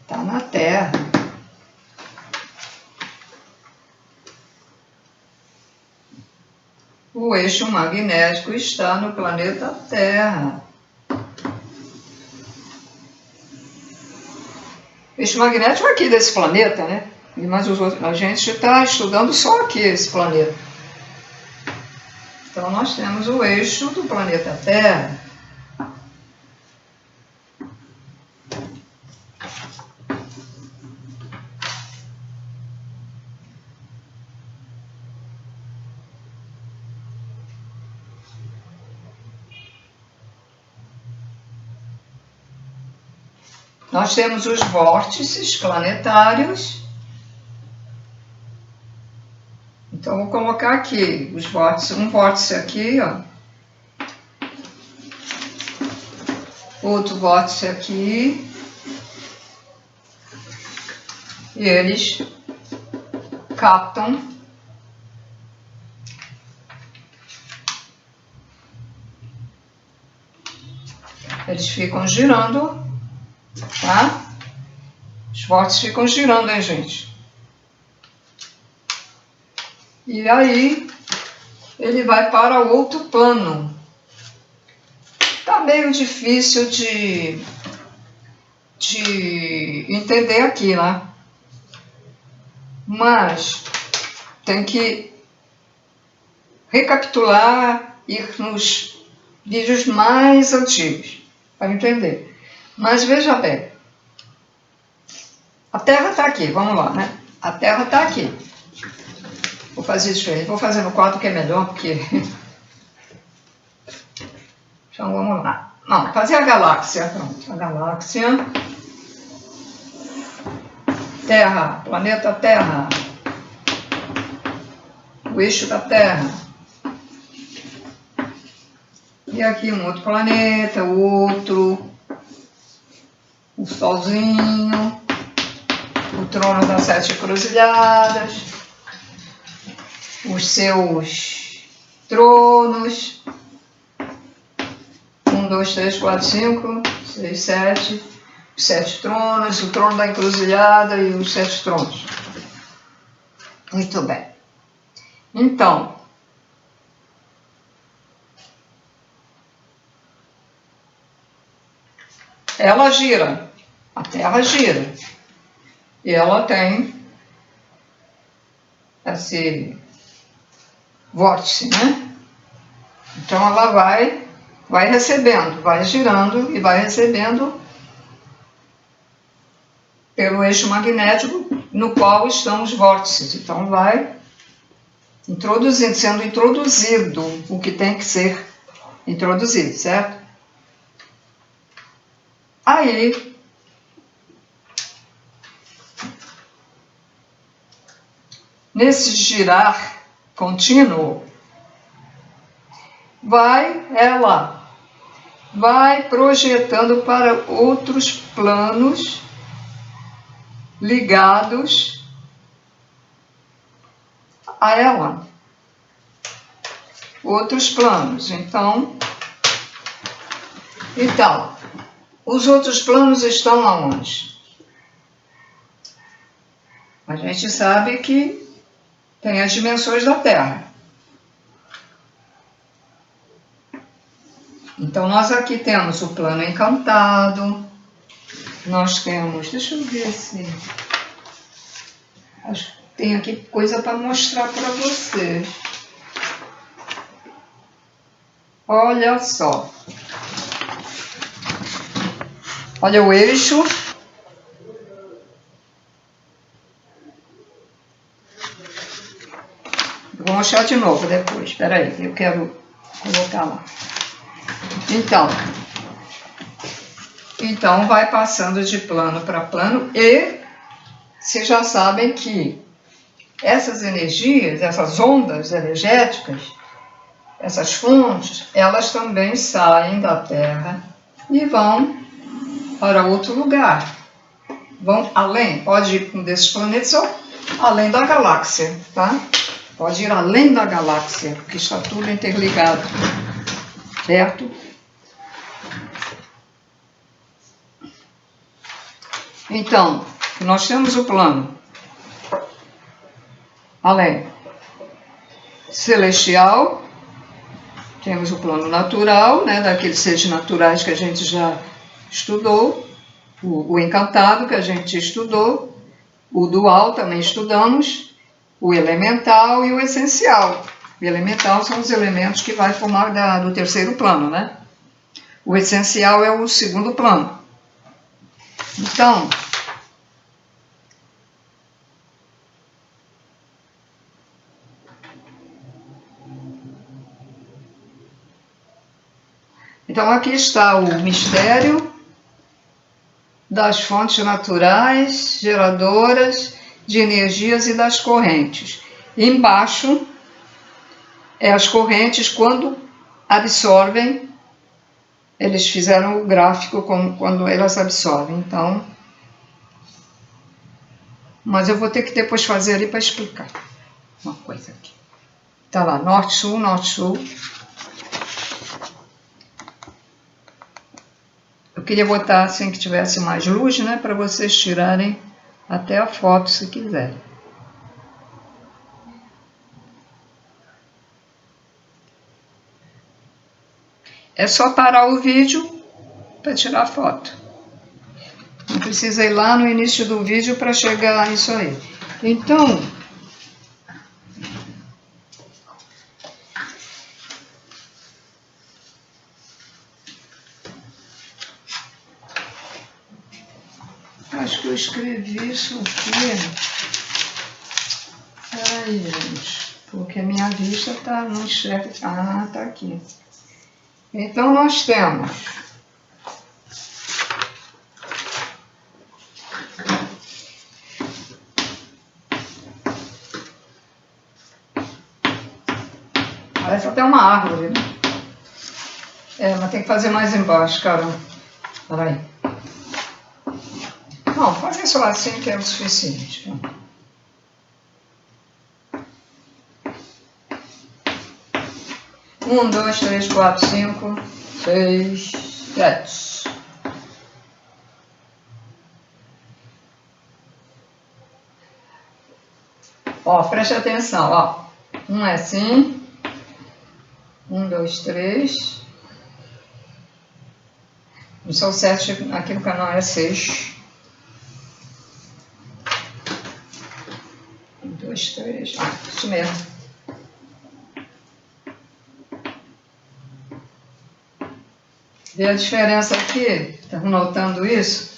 [SPEAKER 1] está na Terra. O eixo magnético está no planeta Terra. O eixo magnético é aqui desse planeta, né? Mas a gente está estudando só aqui esse planeta. Então nós temos o eixo do planeta Terra. Nós temos os vórtices planetários. Então, vou colocar aqui os vórtices. Um vórtice aqui, ó. Outro vórtice aqui. E eles captam eles ficam girando, tá? Os vórtices ficam girando, hein, gente? E aí, ele vai para outro plano. Tá meio difícil de entender aqui, né? Mas tem que recapitular, ir nos vídeos mais antigos para entender. Mas veja bem, a Terra está aqui, vamos lá, né? A Terra está aqui. Vou fazer isso aí, vou fazer no quadro que é melhor, porque... Então vamos lá. Não, fazer a galáxia, pronto. A galáxia. Terra, planeta Terra. O eixo da Terra. E aqui um outro planeta, outro. O Solzinho. O trono das 7 encruzilhadas. Os seus tronos. 1, 2, 3, 4, 5, 6, 7. Os 7 tronos, o trono da encruzilhada e os 7 tronos. Muito bem. Então, ela gira, a Terra gira, e ela tem esse vórtice, né? Então ela vai recebendo, vai girando e vai recebendo pelo eixo magnético no qual estão os vórtices. Então vai introduzindo, sendo introduzido o que tem que ser introduzido, certo? Aí, nesse girar contínuo, ela vai projetando para outros planos ligados a ela. Outros planos. Então, os outros planos estão aonde? A gente sabe que tem as dimensões da Terra. Então, nós aqui temos o plano encantado, nós temos, deixa eu ver se... Acho que tem aqui coisa para mostrar para você. Olha só. Olha o eixo. Vou mostrar de novo depois. Espera aí, eu quero colocar lá. Então vai passando de plano para plano e vocês já sabem que essas energias, essas ondas energéticas, essas fontes, elas também saem da Terra e vão para outro lugar. Vão além, pode ir para um desses planetas ou além da galáxia, tá? Pode ir além da galáxia, porque está tudo interligado, certo? Então, nós temos o plano além celestial, temos o plano natural, né, daqueles seres naturais que a gente já estudou, o encantado que a gente estudou, o dual também estudamos, o elemental e o essencial. O elemental são os elementos que vai formar do terceiro plano, né? O essencial é o segundo plano. Então aqui está o mistério das fontes naturais, geradoras de energias e das correntes. Embaixo é as correntes quando absorvem, eles fizeram o gráfico quando elas absorvem, então, mas eu vou ter que depois fazer ali para explicar uma coisa aqui. Tá lá, norte-sul, norte-sul. Eu queria botar assim que tivesse mais luz, né, para vocês tirarem até a foto se quiserem. É só parar o vídeo para tirar a foto. Não precisa ir lá no início do vídeo para chegar a isso aí. Então, acho que eu escrevi isso aqui. Peraí, gente, porque minha vista tá, não enxerga. Ah, tá aqui. Então, nós temos parece até uma árvore, né? É, mas tem que fazer mais embaixo, caramba. Peraí. Não, fazer só assim que é o suficiente. 1, 2, 3, 4, 5, 6, 7. Ó, preste atenção, ó. Um é assim. 1, 2, 3. Não são 7, aqui no canal é 6. 1, 2, 3. Ah, isso mesmo. Vê a diferença aqui? Tá notando isso?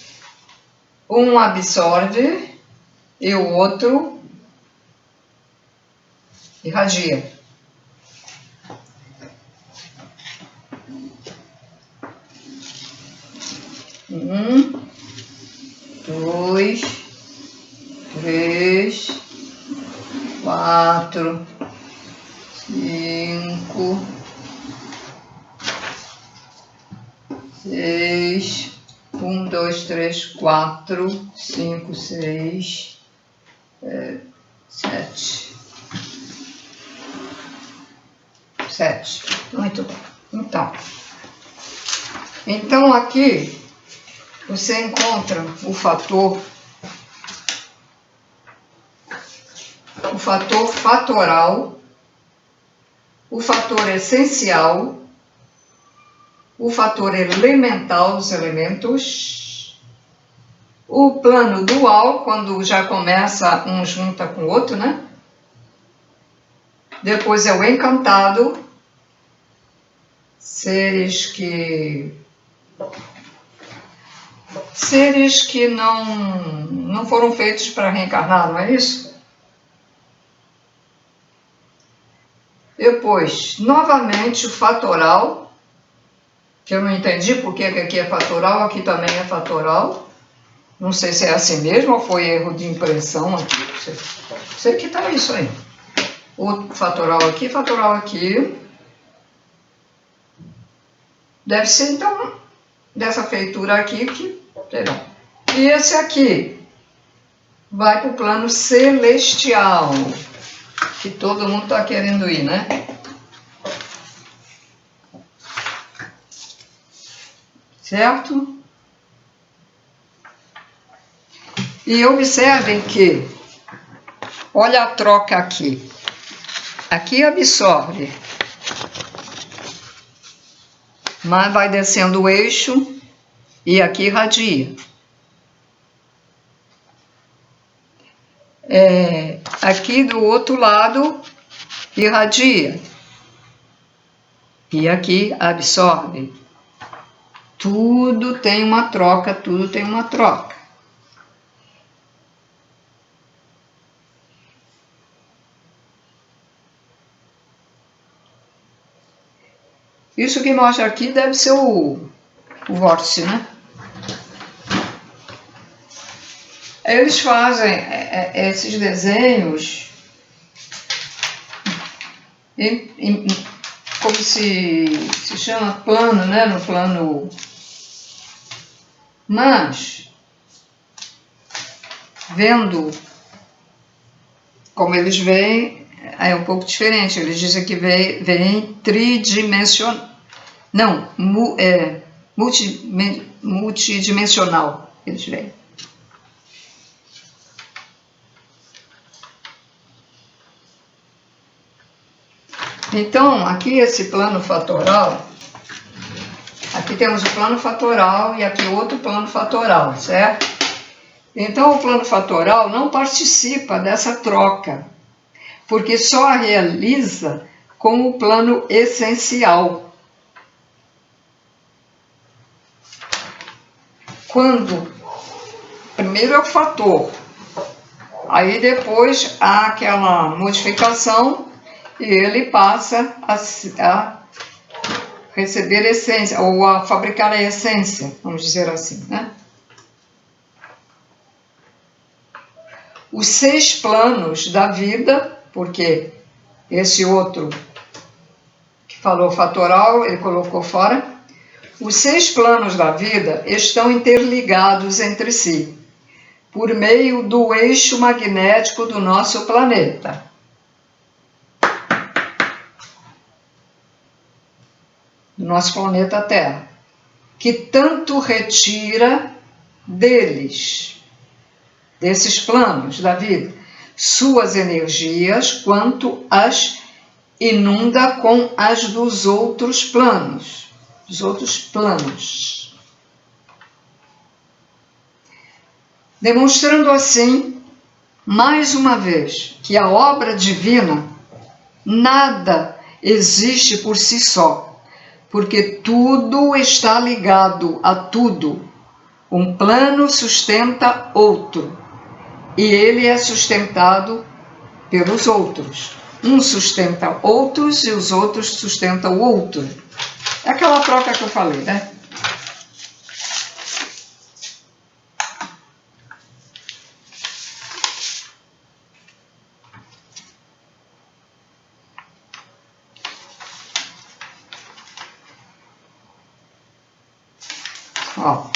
[SPEAKER 1] Um absorve e o outro irradia. Um, 2, 3, 4, 5, 6, 1, 2, 3, 4, 5, 6, 7. 7. Muito bem. Então aqui você encontra o fator fatoral, o fator essencial, o fator elemental, os elementos, o plano dual, quando já começa um junta com o outro, né? Depois é o encantado, seres que não foram feitos para reencarnar, não é isso? Depois, novamente, o fatoral, que eu não entendi porque que aqui é fatoral, aqui também é fatoral. Não sei se é assim mesmo ou foi erro de impressão aqui. Sei que tá isso aí. O fatoral aqui. Deve ser, então, dessa feitura aqui que... Perdão. E esse aqui vai para o plano celestial, que todo mundo está querendo ir, né? Certo? E observem que, olha a troca aqui. Aqui absorve, mas vai descendo o eixo e aqui irradia. Aqui do outro lado irradia e aqui absorve. Tudo tem uma troca, tudo tem uma troca. Isso que mostra aqui deve ser o vórtice, né? Eles fazem esses desenhos como se chama plano, né? No plano. Mas, vendo como eles veem, é um pouco diferente. Eles dizem que vem tridimensional. Não, multidimensional. Eles veem. Então, aqui esse plano fatoral, aqui temos o plano fatoral e aqui outro plano fatoral, certo? Então, o plano fatoral não participa dessa troca, porque só a realiza com o plano essencial. Quando, primeiro é o fator, aí depois há aquela modificação e ele passa a receber essência, ou a fabricar a essência, vamos dizer assim, né? Os 6 planos da vida, porque esse outro que falou fatoral, ele colocou fora, os 6 planos da vida estão interligados entre si, por meio do eixo magnético do nosso planeta. Do nosso planeta Terra, que tanto retira deles, desses planos da vida, suas energias, quanto as inunda com as dos outros planos. Demonstrando assim, mais uma vez, que a obra divina nada existe por si só, porque tudo está ligado a tudo. Um plano sustenta outro, e ele é sustentado pelos outros. Um sustenta outros e os outros sustentam o outro. É aquela troca que eu falei, né? Ó,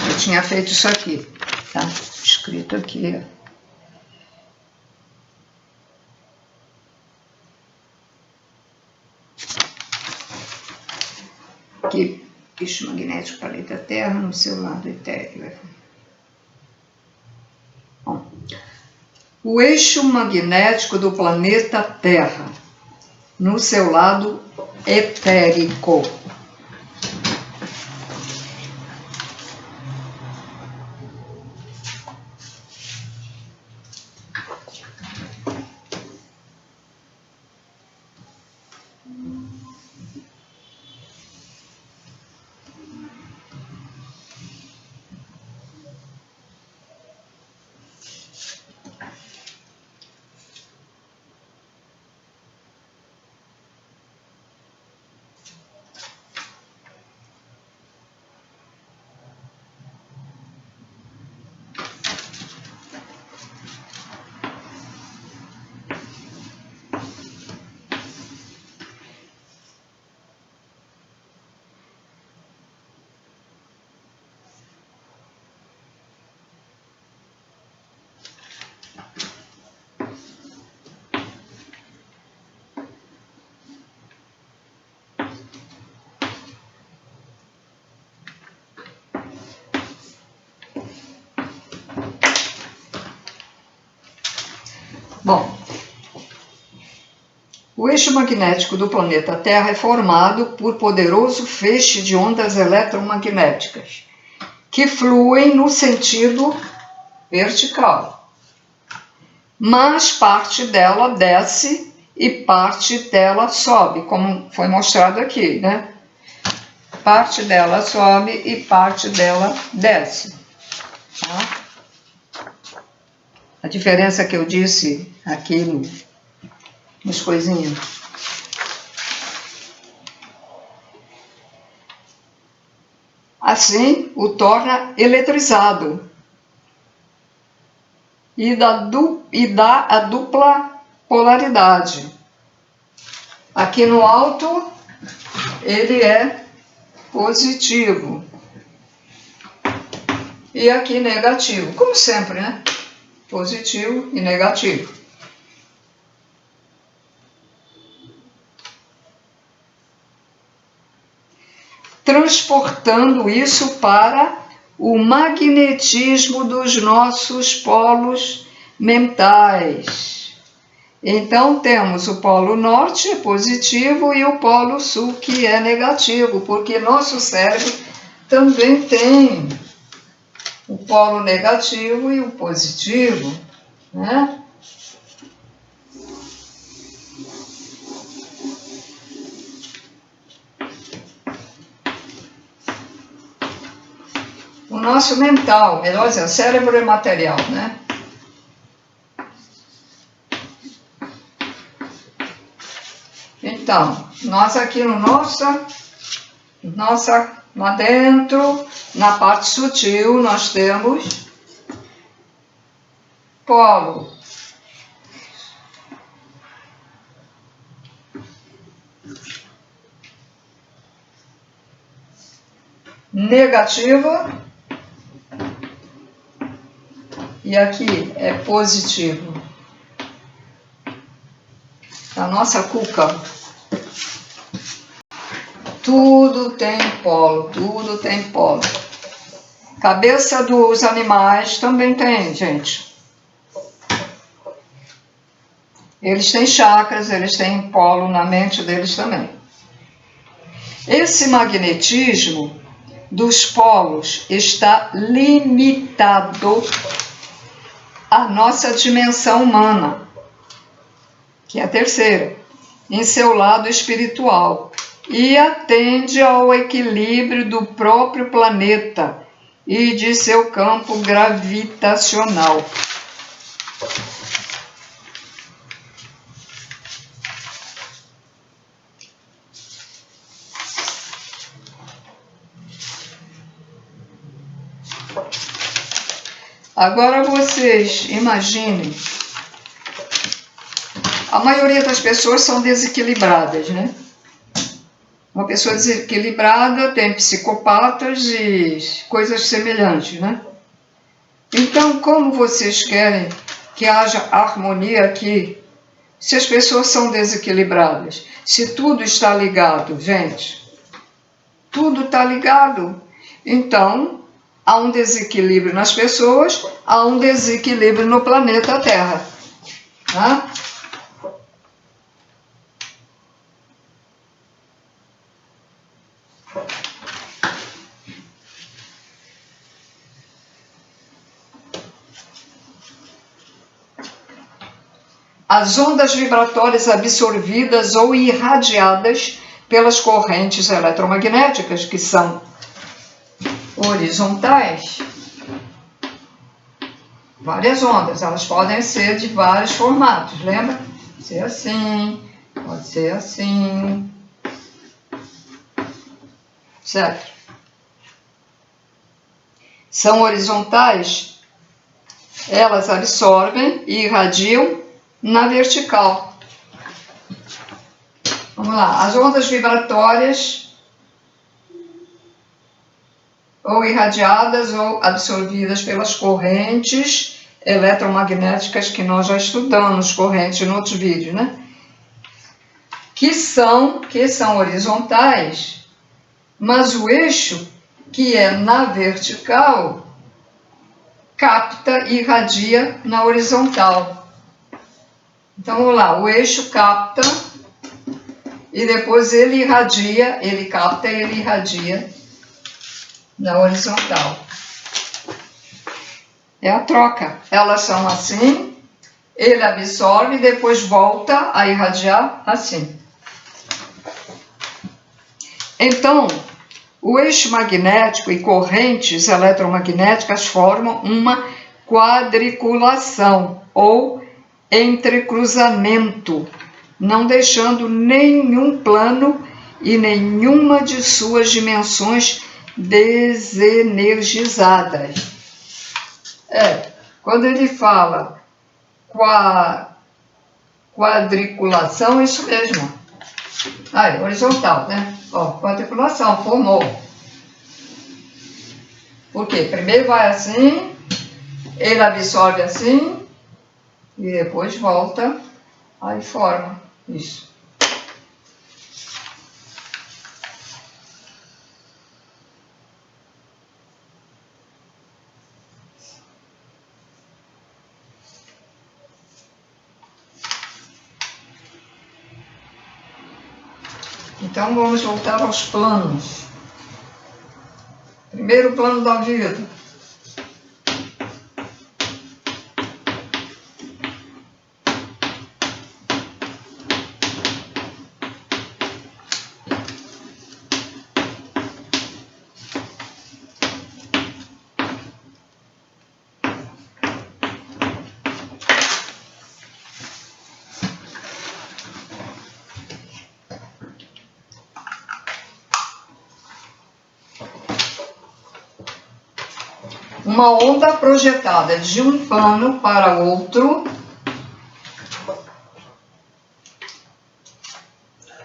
[SPEAKER 1] eu tinha feito isso aqui, tá? Escrito aqui, ó. Aqui, eixo magnético planeta Terra no seu lado etéreo. Bom, o eixo magnético do planeta Terra no seu lado etérico. O eixo magnético do planeta Terra é formado por poderoso feixe de ondas eletromagnéticas que fluem no sentido vertical. Mas parte dela desce e parte dela sobe, como foi mostrado aqui, né? Parte dela sobe e parte dela desce. Tá? A diferença que eu disse aqui nos coisinhas. Assim, o torna eletrizado e dá a dupla polaridade. Aqui no alto, ele é positivo. E aqui negativo, como sempre, né? Positivo e negativo. Transportando isso para o magnetismo dos nossos polos mentais. Então, temos o polo norte, positivo, e o polo sul, que é negativo, porque nosso cérebro também tem o polo negativo e o positivo, né? O nosso mental, melhor dizer, o cérebro é material, né? Então, nós aqui no lá dentro, na parte sutil, nós temos polo negativo e aqui é positivo. A nossa cuca. Tudo tem polo, tudo tem polo. Cabeça dos animais também tem, gente. Eles têm chakras, eles têm polo na mente deles também. Esse magnetismo dos polos está limitado à nossa dimensão humana, que é a terceira, em seu lado espiritual, e atende ao equilíbrio do próprio planeta e de seu campo gravitacional. Agora vocês imaginem, a maioria das pessoas são desequilibradas, né? Uma pessoa desequilibrada tem psicopatas e coisas semelhantes, né? Então, como vocês querem que haja harmonia aqui, se as pessoas são desequilibradas? Se tudo está ligado, gente, tudo está ligado. Então, há um desequilíbrio nas pessoas, há um desequilíbrio no planeta Terra. Tá? As ondas vibratórias absorvidas ou irradiadas pelas correntes eletromagnéticas, que são horizontais, várias ondas, elas podem ser de vários formatos, lembra? Pode ser assim, pode ser assim, certo? São horizontais, elas absorvem e irradiam na vertical. Vamos lá, as ondas vibratórias ou irradiadas ou absorvidas pelas correntes eletromagnéticas que nós já estudamos, correntes em outros vídeos, né? Que são horizontais, mas o eixo que é na vertical capta e irradia na horizontal. Então, vamos lá, o eixo capta e depois ele irradia, ele capta e ele irradia na horizontal. É a troca. Elas são assim, ele absorve e depois volta a irradiar assim. Então, o eixo magnético e correntes eletromagnéticas formam uma quadriculação ou entrecruzamento, não deixando nenhum plano e nenhuma de suas dimensões desenergizadas. Quando ele fala quadriculação, é isso mesmo. Aí, horizontal, né? Ó, quadriculação, formou. Por quê? Primeiro vai assim, ele absorve assim, e depois volta, aí forma isso. Então vamos voltar aos planos. Primeiro plano da vida. Uma onda projetada de um plano para outro,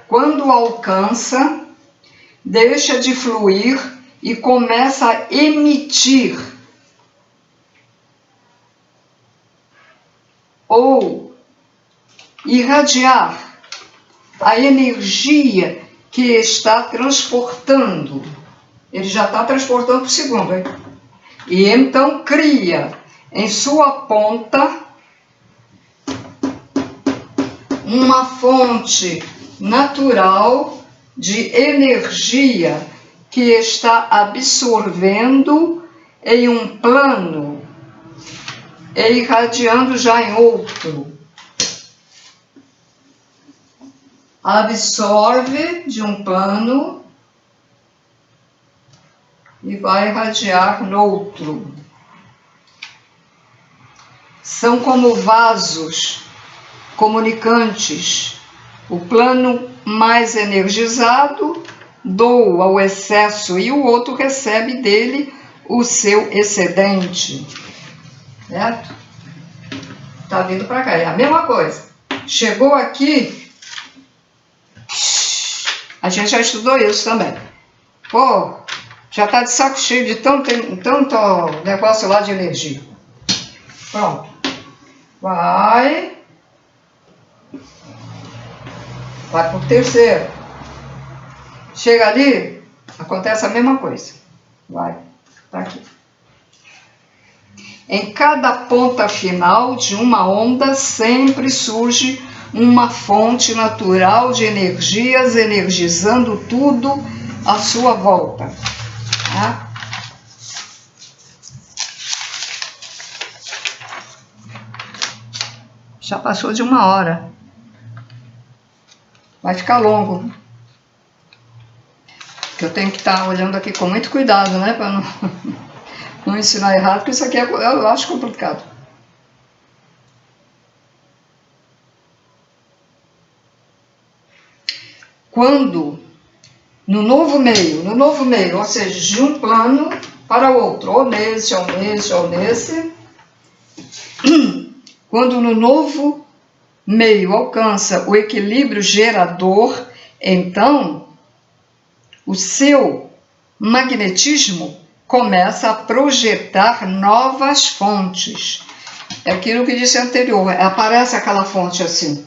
[SPEAKER 1] quando alcança, deixa de fluir e começa a emitir ou irradiar a energia que está transportando. Ele já está transportando para o segundo, hein? E então cria em sua ponta uma fonte natural de energia que está absorvendo em um plano e irradiando já em outro. Absorve de um plano e vai irradiar no outro. São como vasos comunicantes. O plano mais energizado doa o excesso e o outro recebe dele o seu excedente. Certo? Tá vindo para cá. É a mesma coisa. Chegou aqui, a gente já estudou isso também. Pô, já tá de saco cheio de tanto negócio lá de energia. Pronto. Vai pro terceiro. Chega ali, acontece a mesma coisa. Vai, tá aqui. Em cada ponta final de uma onda sempre surge uma fonte natural de energias energizando tudo à sua volta. Tá? Já passou de 1 hora. Vai ficar longo. Porque eu tenho que estar olhando aqui com muito cuidado, né? Para não ensinar errado, porque isso aqui eu acho complicado. Quando no novo meio, ou seja, de um plano para outro, ou nesse, quando no novo meio alcança o equilíbrio gerador, então o seu magnetismo começa a projetar novas fontes. É aquilo que disse anterior, aparece aquela fonte assim.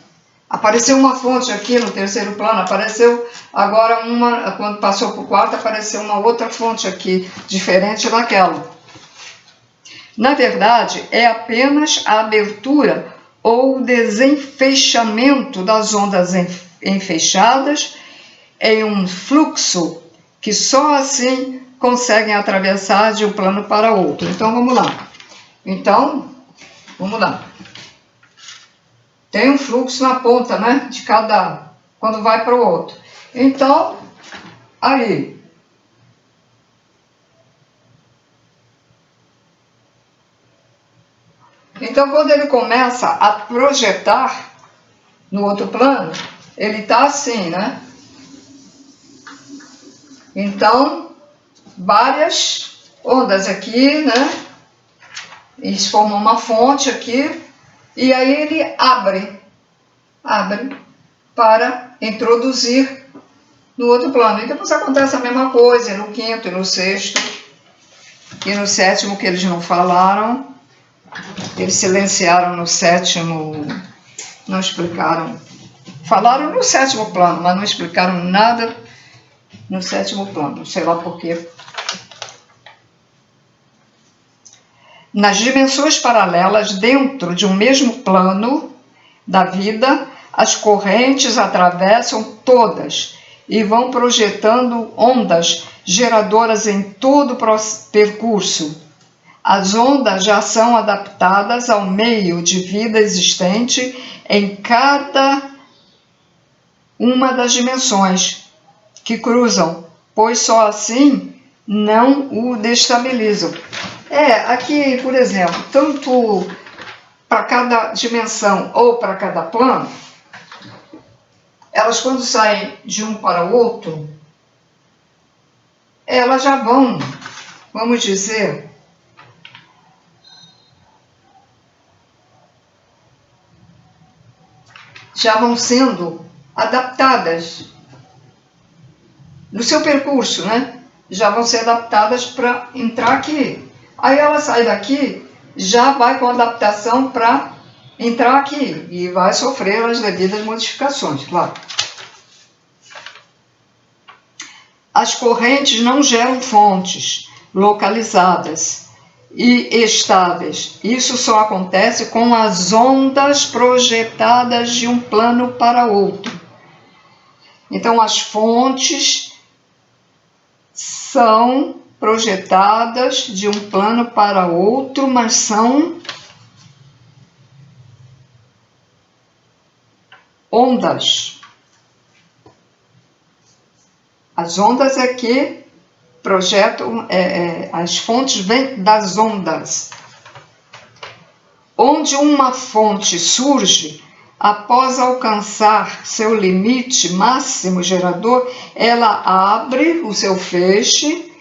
[SPEAKER 1] Apareceu uma fonte aqui no terceiro plano, apareceu agora uma, quando passou para o quarto, apareceu uma outra fonte aqui, diferente daquela. Na verdade, é apenas a abertura ou desenfeixamento das ondas enfeixadas em um fluxo que só assim conseguem atravessar de um plano para outro. Então, vamos lá. Tem um fluxo na ponta, né? De cada... quando vai para o outro. Então, aí... Então, quando ele começa a projetar no outro plano, ele está assim, né? Então, várias ondas aqui, né? Eles formam uma fonte aqui, e aí ele abre para introduzir no outro plano. E depois acontece a mesma coisa no quinto, e no sexto, e no sétimo, que eles não falaram. Eles silenciaram no sétimo, não explicaram. Falaram no sétimo plano, mas não explicaram nada no sétimo plano, sei lá por quê. Nas dimensões paralelas, dentro de um mesmo plano da vida, as correntes atravessam todas e vão projetando ondas geradoras em todo o percurso. As ondas já são adaptadas ao meio de vida existente em cada uma das dimensões que cruzam, pois só assim não o destabilizam. Aqui, por exemplo, tanto para cada dimensão ou para cada plano, elas quando saem de um para o outro, elas já vão, vamos dizer, já vão sendo adaptadas no seu percurso, né? Já vão ser adaptadas para entrar aqui. Aí ela sai daqui, já vai com adaptação para entrar aqui e vai sofrer as devidas modificações, claro. As correntes não geram fontes localizadas e estáveis. Isso só acontece com as ondas projetadas de um plano para outro. Então, as fontes são projetadas de um plano para outro, mas são ondas. As ondas é que projetam, as fontes vêm das ondas. Onde uma fonte surge, após alcançar seu limite máximo gerador, ela abre o seu feixe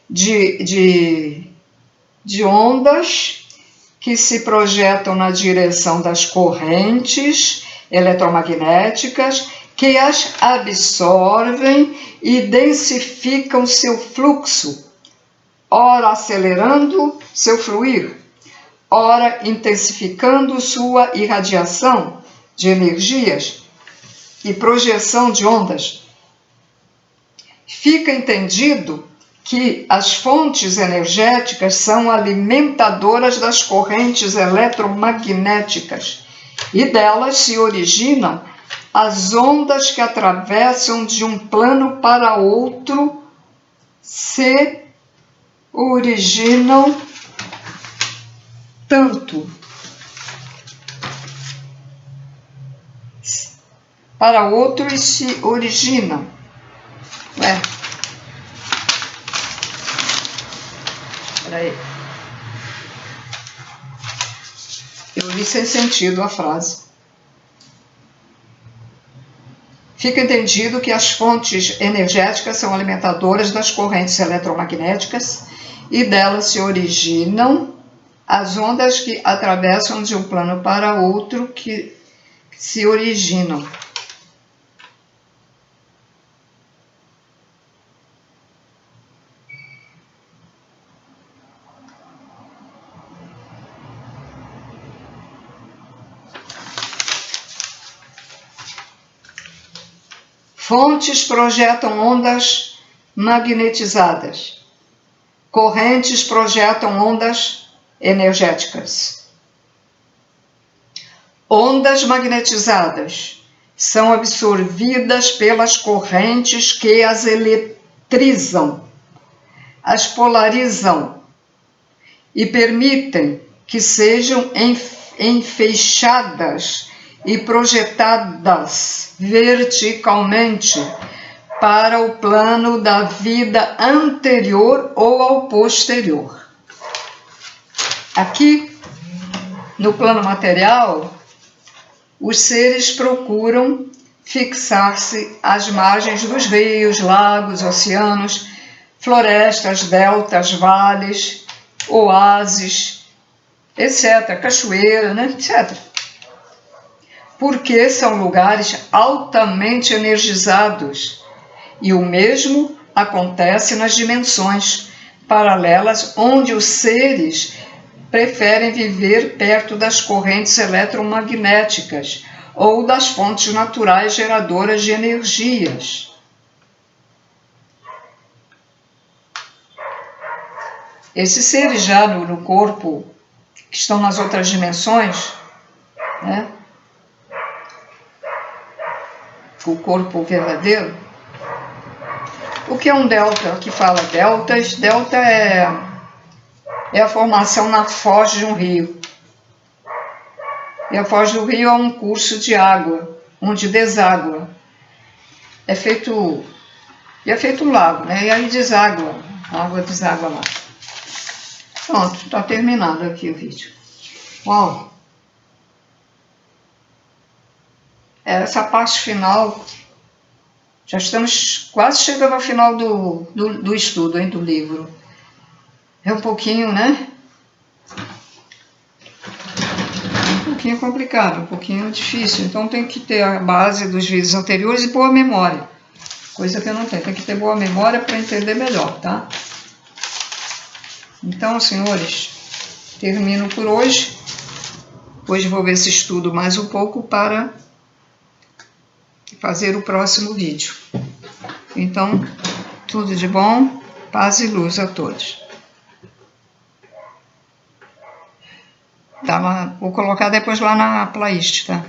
[SPEAKER 1] de ondas que se projetam na direção das correntes eletromagnéticas, que as absorvem e densificam seu fluxo, ora acelerando seu fluir, ora intensificando sua irradiação de energias e projeção de ondas. Fica entendido que as fontes energéticas são alimentadoras das correntes eletromagnéticas e delas se originam as ondas que atravessam de um plano para outro, se originam tanto para outro e se originam. Peraí. Eu li sem sentido a frase. Fica entendido que as fontes energéticas são alimentadoras das correntes eletromagnéticas e delas se originam as ondas que atravessam de um plano para outro que se originam. Fontes projetam ondas magnetizadas. Correntes projetam ondas energéticas. Ondas magnetizadas são absorvidas pelas correntes que as eletrizam, as polarizam e permitem que sejam enfeixadas e projetadas verticalmente para o plano da vida anterior ou ao posterior. Aqui, no plano material, os seres procuram fixar-se às margens dos rios, lagos, oceanos, florestas, deltas, vales, oásis, etc., cachoeira, né? etc. Porque são lugares altamente energizados. E o mesmo acontece nas dimensões paralelas, onde os seres preferem viver perto das correntes eletromagnéticas ou das fontes naturais geradoras de energias. Esses seres já no corpo, que estão nas outras dimensões, né? O corpo verdadeiro. O que é um delta? Aqui fala deltas. Delta é a formação na foz de um rio. E a foz do rio é um curso de água, onde deságua. É feito um lago, né? E aí deságua, a água deságua lá. Pronto, está terminado aqui o vídeo. Bom, essa parte final, já estamos quase chegando ao final do estudo, hein, do livro. É um pouquinho, né? Um pouquinho complicado, um pouquinho difícil. Então tem que ter a base dos vídeos anteriores e boa memória. Coisa que eu não tenho. Tem que ter boa memória para entender melhor, tá? Então, senhores, termino por hoje. Hoje vou ver se estudo mais um pouco para fazer o próximo vídeo. Então, tudo de bom, paz e luz a todos. Vou colocar depois lá na playlist, tá?